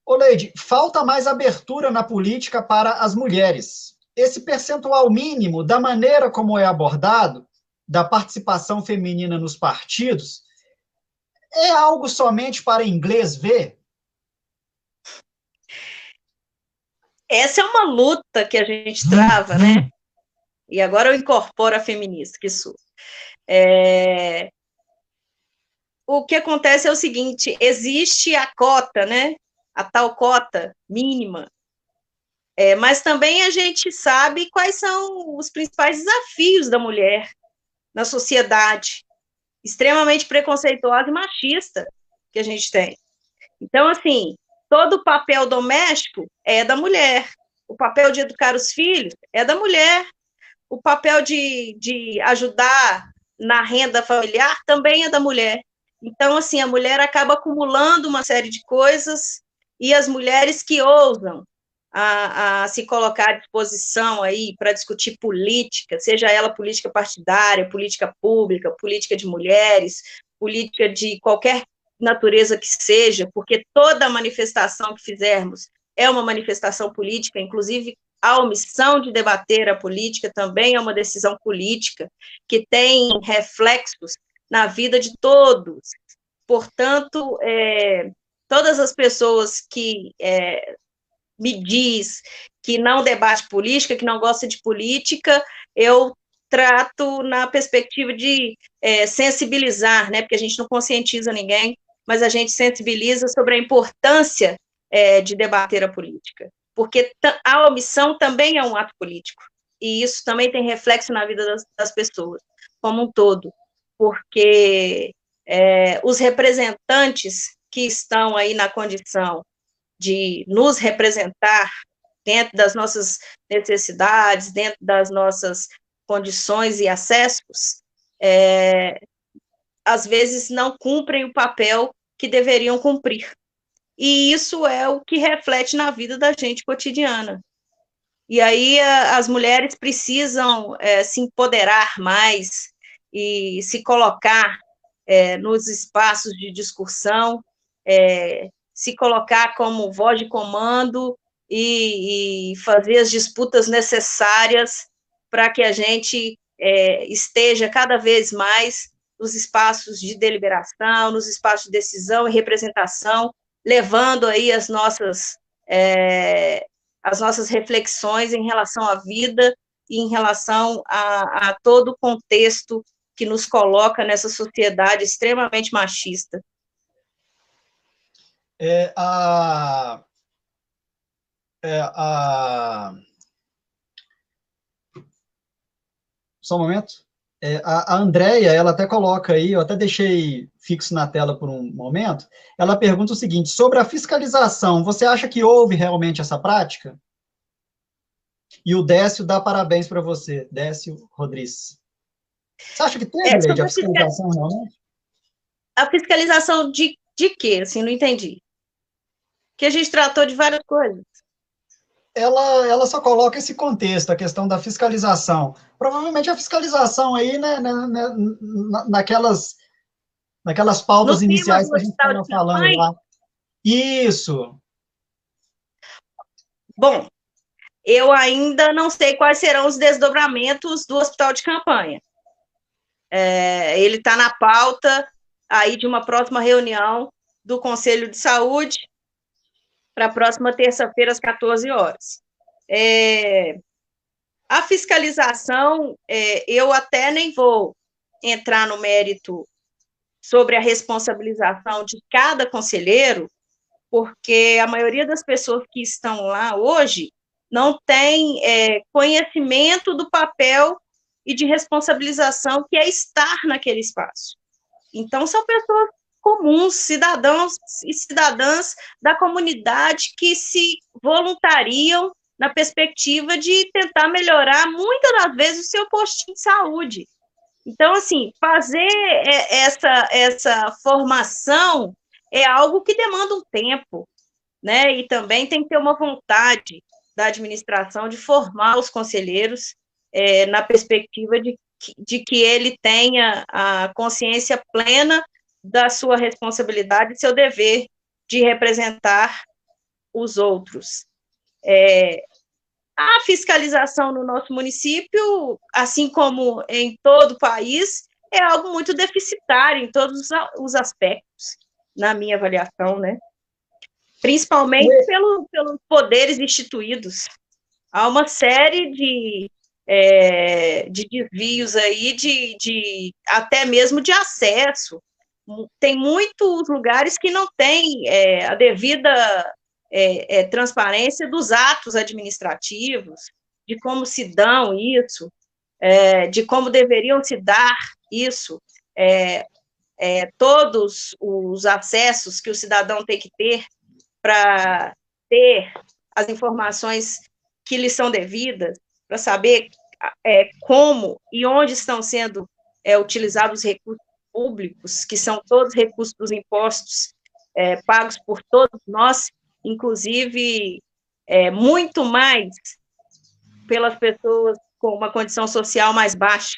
Ô, Leide, falta mais abertura na política para as mulheres. Esse percentual mínimo, da maneira como é abordado, da participação feminina nos partidos, é algo somente para inglês ver? Essa é uma luta que a gente trava, né? E agora eu incorporo a feminista que sou. O que acontece é o seguinte, existe a cota, né? A tal cota mínima, mas também a gente sabe quais são os principais desafios da mulher na sociedade, extremamente preconceituosa e machista que a gente tem. Então, assim, todo o papel doméstico é da mulher, o papel de educar os filhos é da mulher, o papel de ajudar na renda familiar também é da mulher. Então, assim, a mulher acaba acumulando uma série de coisas, e as mulheres que ousam a se colocar à disposição aí para discutir política, seja ela política partidária, política pública, política de mulheres, política de qualquer natureza que seja, porque toda manifestação que fizermos é uma manifestação política, inclusive a omissão de debater a política também é uma decisão política, que tem reflexos na vida de todos. Portanto, todas as pessoas que me diz que não debate política, que não gosta de política, eu trato na perspectiva de sensibilizar, né, porque a gente não conscientiza ninguém, mas a gente sensibiliza sobre a importância de debater a política, porque a omissão também é um ato político, e isso também tem reflexo na vida das pessoas, como um todo, porque os representantes que estão aí na condição de nos representar dentro das nossas necessidades, dentro das nossas condições e acessos, às vezes não cumprem o papel que deveriam cumprir. E isso é o que reflete na vida da gente cotidiana. E aí as mulheres precisam se empoderar mais e se colocar nos espaços de discussão, se colocar como voz de comando e fazer as disputas necessárias para que a gente esteja cada vez mais nos espaços de deliberação, nos espaços de decisão e representação, levando aí as nossas reflexões em relação à vida e em relação a todo o contexto que nos coloca nessa sociedade extremamente machista. Só um momento. A Andrea, ela até coloca aí, eu até deixei fixo na tela por um momento, ela pergunta o seguinte, sobre a fiscalização, você acha que houve realmente essa prática? E o Décio dá parabéns para você, Décio Rodrigues. Você acha que teve, Leide, a fiscalização realmente? A fiscalização de quê? Assim, não entendi. Que a gente tratou de várias coisas. Ela só coloca esse contexto, a questão da fiscalização. Provavelmente a fiscalização aí, né, naquelas pautas iniciais que a gente estava falando lá. Isso. Bom, eu ainda não sei quais serão os desdobramentos do hospital de campanha. Ele está na pauta aí de uma próxima reunião do Conselho de Saúde para a próxima terça-feira, às 14 horas. A fiscalização, eu até nem vou entrar no mérito sobre a responsabilização de cada conselheiro, porque a maioria das pessoas que estão lá hoje não tem conhecimento do papel e de responsabilização que é estar naquele espaço. Então, são pessoas comuns, cidadãos e cidadãs da comunidade que se voluntariam na perspectiva de tentar melhorar, muitas das vezes, o seu postinho de saúde. Então, assim, fazer essa formação é algo que demanda um tempo, né? E também tem que ter uma vontade da administração de formar os conselheiros na perspectiva de que ele tenha a consciência plena da sua responsabilidade e seu dever de representar os outros. A fiscalização no nosso município, assim como em todo o país, é algo muito deficitário em todos os aspectos, na minha avaliação, né? Principalmente pelos poderes instituídos. Há uma série de desvios aí, até mesmo de acesso. Tem muitos lugares que não têm a devida transparência dos atos administrativos, de como se dão isso, de como deveriam se dar isso, todos os acessos que o cidadão tem que ter para ter as informações que lhe são devidas, para saber como e onde estão sendo utilizados os recursos públicos, que são todos recursos dos impostos pagos por todos nós, inclusive muito mais pelas pessoas com uma condição social mais baixa.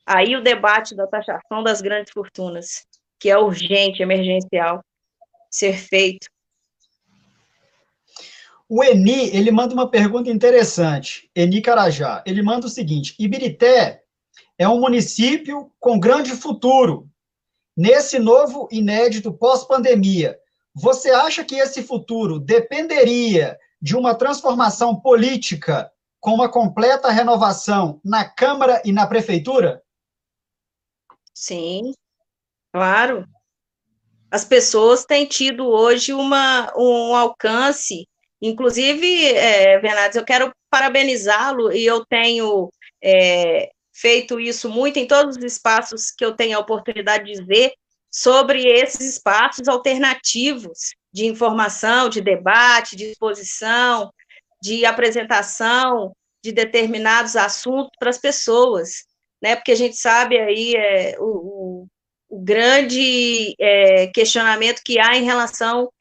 Aí o debate da taxação das grandes fortunas, que é urgente, emergencial, ser feito. O Eni, ele manda uma pergunta interessante. Eni Carajá, ele manda o seguinte: Ibirité é um município com grande futuro. Nesse novo inédito pós-pandemia, você acha que esse futuro dependeria de uma transformação política com uma completa renovação na Câmara e na Prefeitura? Sim, claro. As pessoas têm tido hoje um alcance, inclusive, Bernardes, eu quero parabenizá-lo, e eu tenho feito isso muito em todos os espaços que eu tenho a oportunidade de dizer sobre esses espaços alternativos de informação, de debate, de exposição, de apresentação de determinados assuntos para as pessoas, né? Porque a gente sabe aí o grande questionamento que há em relação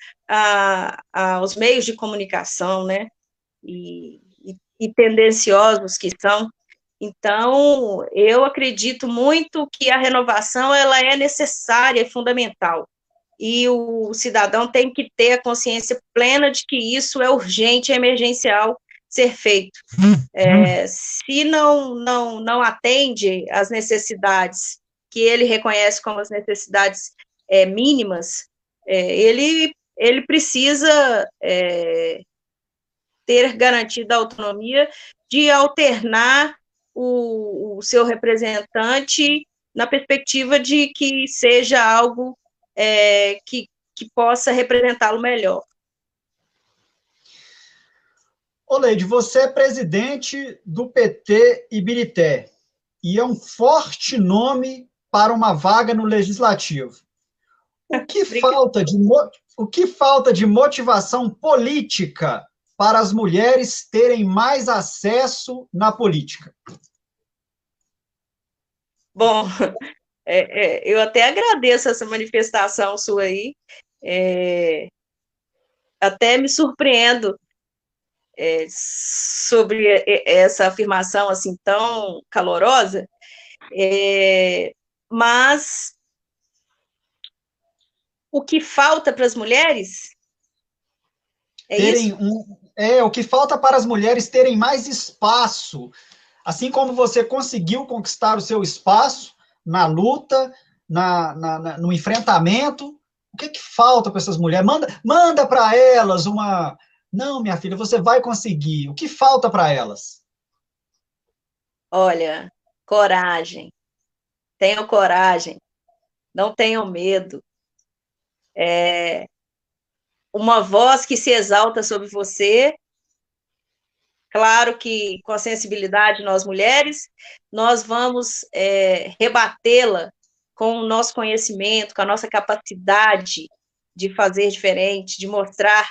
aos meios de comunicação, né? E tendenciosos que são. Então, eu acredito muito que a renovação ela é necessária e fundamental. E o cidadão tem que ter a consciência plena de que isso é urgente e emergencial ser feito. Se não atende às necessidades que ele reconhece como as necessidades mínimas, ele precisa ter garantida a autonomia de alternar o seu representante na perspectiva de que seja algo que possa representá-lo melhor. Ô, Leide, você é presidente do PT Ibirité e é um forte nome para uma vaga no Legislativo. O que falta de motivação política para as mulheres terem mais acesso na política? Bom, eu até agradeço essa manifestação sua aí, até me surpreendo sobre essa afirmação assim tão calorosa, mas o que falta para as mulheres isso? O que falta para as mulheres terem mais espaço, assim como você conseguiu conquistar o seu espaço na luta, no enfrentamento. O que falta para essas mulheres? Manda para elas uma. Não, minha filha, você vai conseguir. O que falta para elas? Olha, coragem. Tenham coragem. Não tenham medo. Uma voz que se exalta sobre você. Claro que com a sensibilidade nós mulheres, nós vamos rebatê-la com o nosso conhecimento, com a nossa capacidade de fazer diferente, de mostrar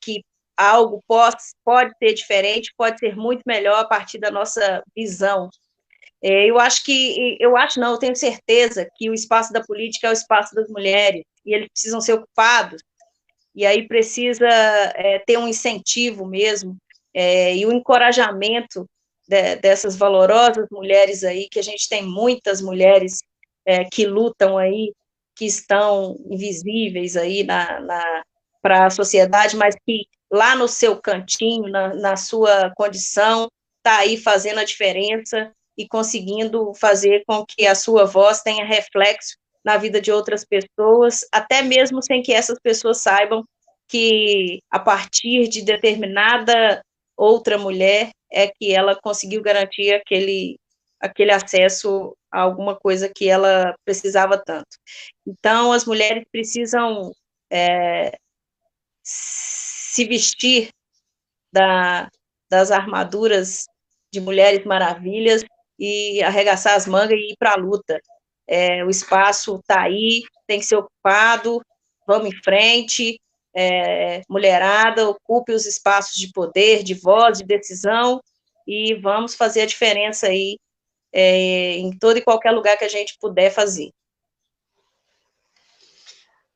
que algo pode ser diferente, pode ser muito melhor a partir da nossa visão. Eu tenho certeza que o espaço da política é o espaço das mulheres, e eles precisam ser ocupados, e aí precisa ter um incentivo mesmo, e o encorajamento dessas valorosas mulheres aí, que a gente tem muitas mulheres que lutam aí, que estão invisíveis aí para a sociedade, mas que lá no seu cantinho, na sua condição, está aí fazendo a diferença e conseguindo fazer com que a sua voz tenha reflexo na vida de outras pessoas, até mesmo sem que essas pessoas saibam que a partir de determinada outra mulher é que ela conseguiu garantir aquele acesso a alguma coisa que ela precisava tanto. Então, as mulheres precisam se vestir das armaduras de Mulheres Maravilhas e arregaçar as mangas e ir para a luta. O espaço está aí, tem que ser ocupado, vamos em frente, mulherada, ocupe os espaços de poder, de voz, de decisão, e vamos fazer a diferença aí em todo e qualquer lugar que a gente puder fazer.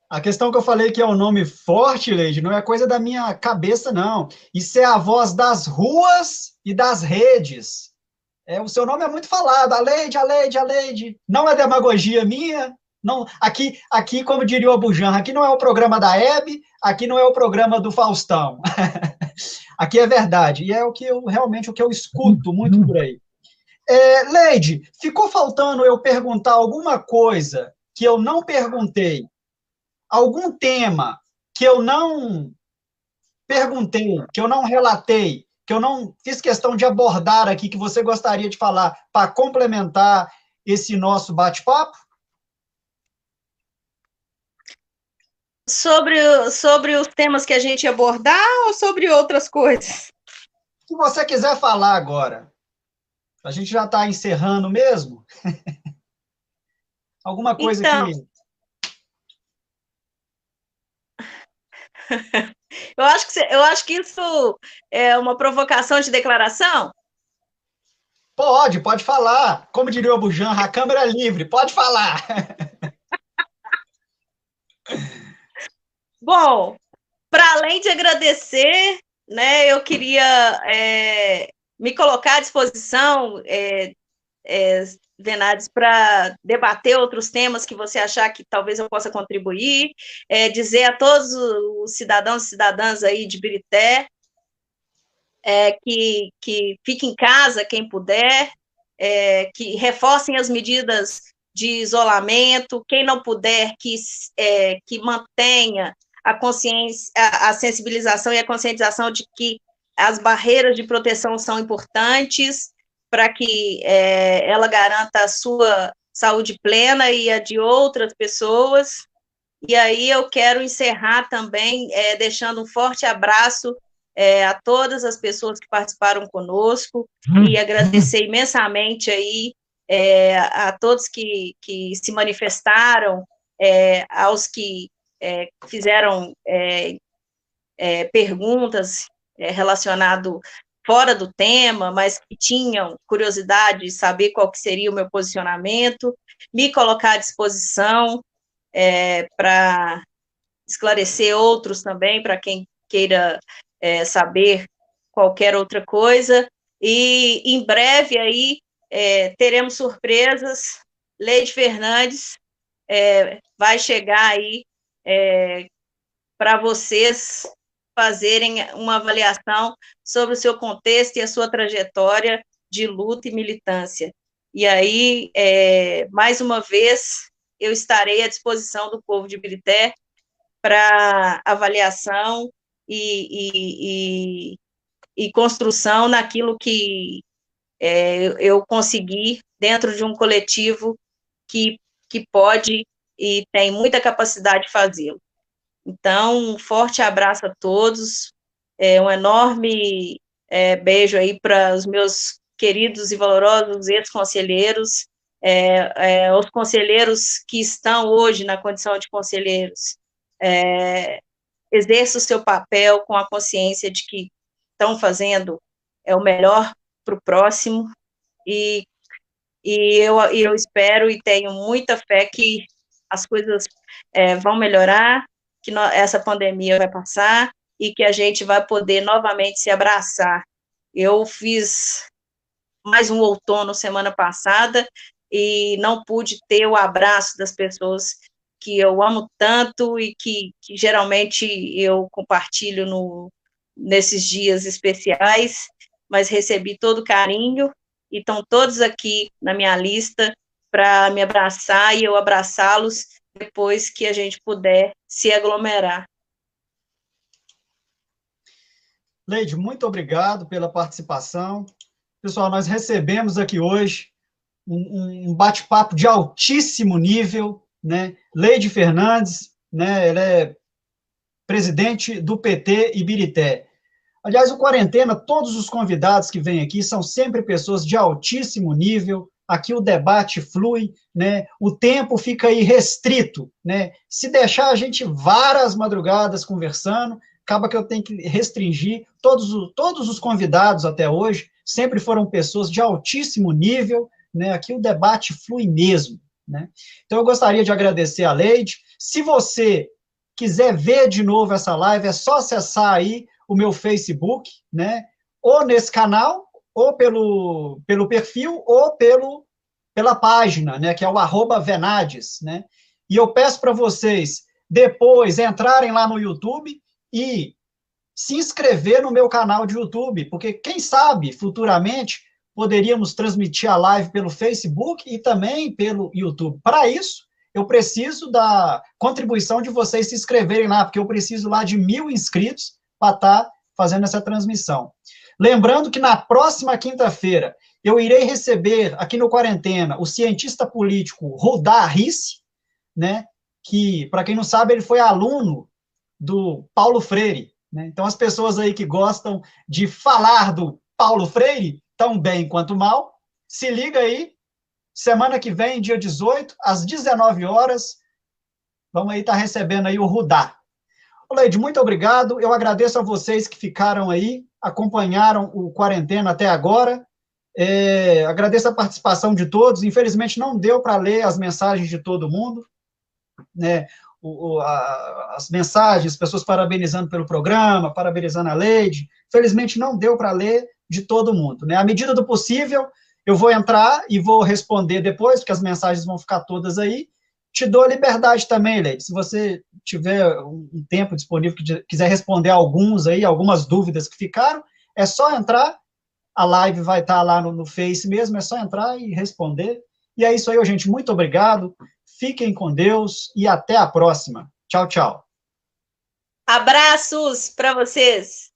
A questão que eu falei que é um nome forte, Leide, não é coisa da minha cabeça, não. Isso é a voz das ruas e das redes. O seu nome é muito falado, a Leide, a Leide, a Leide. Não é demagogia minha. Não, aqui, como diria o Abujan, aqui não é o programa da Hebe, aqui não é o programa do Faustão. Aqui é verdade, e é realmente o que eu escuto muito por aí. Leide, ficou faltando eu perguntar alguma coisa que eu não perguntei, algum tema que eu não perguntei, que eu não relatei, que eu não fiz questão de abordar aqui, que você gostaria de falar para complementar esse nosso bate-papo? Sobre os temas que a gente ia abordar ou sobre outras coisas? Se você quiser falar agora, a gente já está encerrando mesmo? Alguma coisa Então, que... eu acho que isso é uma provocação de declaração. Pode falar. Como diria o Bujan, a câmera é livre, pode falar. Bom, para além de agradecer, né, eu queria me colocar à disposição, Venades, para debater outros temas que você achar que talvez eu possa contribuir, dizer a todos os cidadãos e cidadãs aí de Birité que fiquem em casa, quem puder, que reforcem as medidas de isolamento, quem não puder, que mantenha a consciência, a sensibilização e a conscientização de que as barreiras de proteção são importantes para que ela garanta a sua saúde plena e a de outras pessoas. E aí eu quero encerrar também deixando um forte abraço a todas as pessoas que participaram conosco e agradecer imensamente aí a todos que se manifestaram, aos que fizeram perguntas relacionado fora do tema, mas que tinham curiosidade de saber qual que seria o meu posicionamento, me colocar à disposição para esclarecer outros também, para quem queira saber qualquer outra coisa, e em breve aí teremos surpresas. Leide Fernandes vai chegar aí para vocês fazerem uma avaliação sobre o seu contexto e a sua trajetória de luta e militância. E aí, mais uma vez, eu estarei à disposição do povo de Birité para avaliação e construção naquilo que eu consegui dentro de um coletivo que pode e tem muita capacidade de fazê-lo. Então, um forte abraço a todos, um enorme beijo aí para os meus queridos e valorosos ex-conselheiros, os conselheiros que estão hoje na condição de conselheiros, exerça o seu papel com a consciência de que estão fazendo o melhor para o próximo, e eu espero e tenho muita fé que as coisas vão melhorar, que essa pandemia vai passar e que a gente vai poder novamente se abraçar. Eu fiz mais um outono semana passada e não pude ter o abraço das pessoas que eu amo tanto e que geralmente eu compartilho nesses dias especiais, mas recebi todo o carinho e estão todos aqui na minha lista para me abraçar e eu abraçá-los depois que a gente puder se aglomerar. Leide, muito obrigado pela participação. Pessoal, nós recebemos aqui hoje um bate-papo de altíssimo nível, né? Leide Fernandes, né? Ela é presidente do PT Ibirité. Aliás, o Quarentena, todos os convidados que vêm aqui são sempre pessoas de altíssimo nível. Aqui o debate flui, né? O tempo fica aí restrito, né? Se deixar a gente várias madrugadas conversando, acaba que eu tenho que restringir. Todos os convidados até hoje sempre foram pessoas de altíssimo nível, né? Aqui o debate flui mesmo, né? Então eu gostaria de agradecer a Leide. Se você quiser ver de novo essa live, é só acessar aí o meu Facebook, né? Ou nesse canal, ou pelo perfil, ou pela página, né? Que é o @Venades, né? E eu peço para vocês, depois, entrarem lá no YouTube e se inscrever no meu canal de YouTube, porque quem sabe, futuramente, poderíamos transmitir a live pelo Facebook e também pelo YouTube. Para isso, eu preciso da contribuição de vocês se inscreverem lá, porque eu preciso lá de 1.000 inscritos para estar fazendo essa transmissão. Lembrando que na próxima quinta-feira eu irei receber aqui no Quarentena o cientista político Rudá Risse, né, que, para quem não sabe, ele foi aluno do Paulo Freire, né? Então, as pessoas aí que gostam de falar do Paulo Freire, tão bem quanto mal, se liga aí, semana que vem, dia 18, às 19 horas, vamos aí estar recebendo aí o Rudá. Leide, muito obrigado, eu agradeço a vocês que ficaram aí, acompanharam o Quarentena até agora, agradeço a participação de todos, infelizmente não deu para ler as mensagens de todo mundo, né, as mensagens, pessoas parabenizando pelo programa, parabenizando a Leide, felizmente não deu para ler de todo mundo, né, à medida do possível, eu vou entrar e vou responder depois, porque as mensagens vão ficar todas aí, te dou a liberdade também, Leide, se você tiver um tempo disponível, que quiser responder alguns aí, algumas dúvidas que ficaram, é só entrar, a live vai estar lá no Face mesmo, é só entrar e responder, e é isso aí, gente, muito obrigado, fiquem com Deus e até a próxima. Tchau, tchau. Abraços para vocês.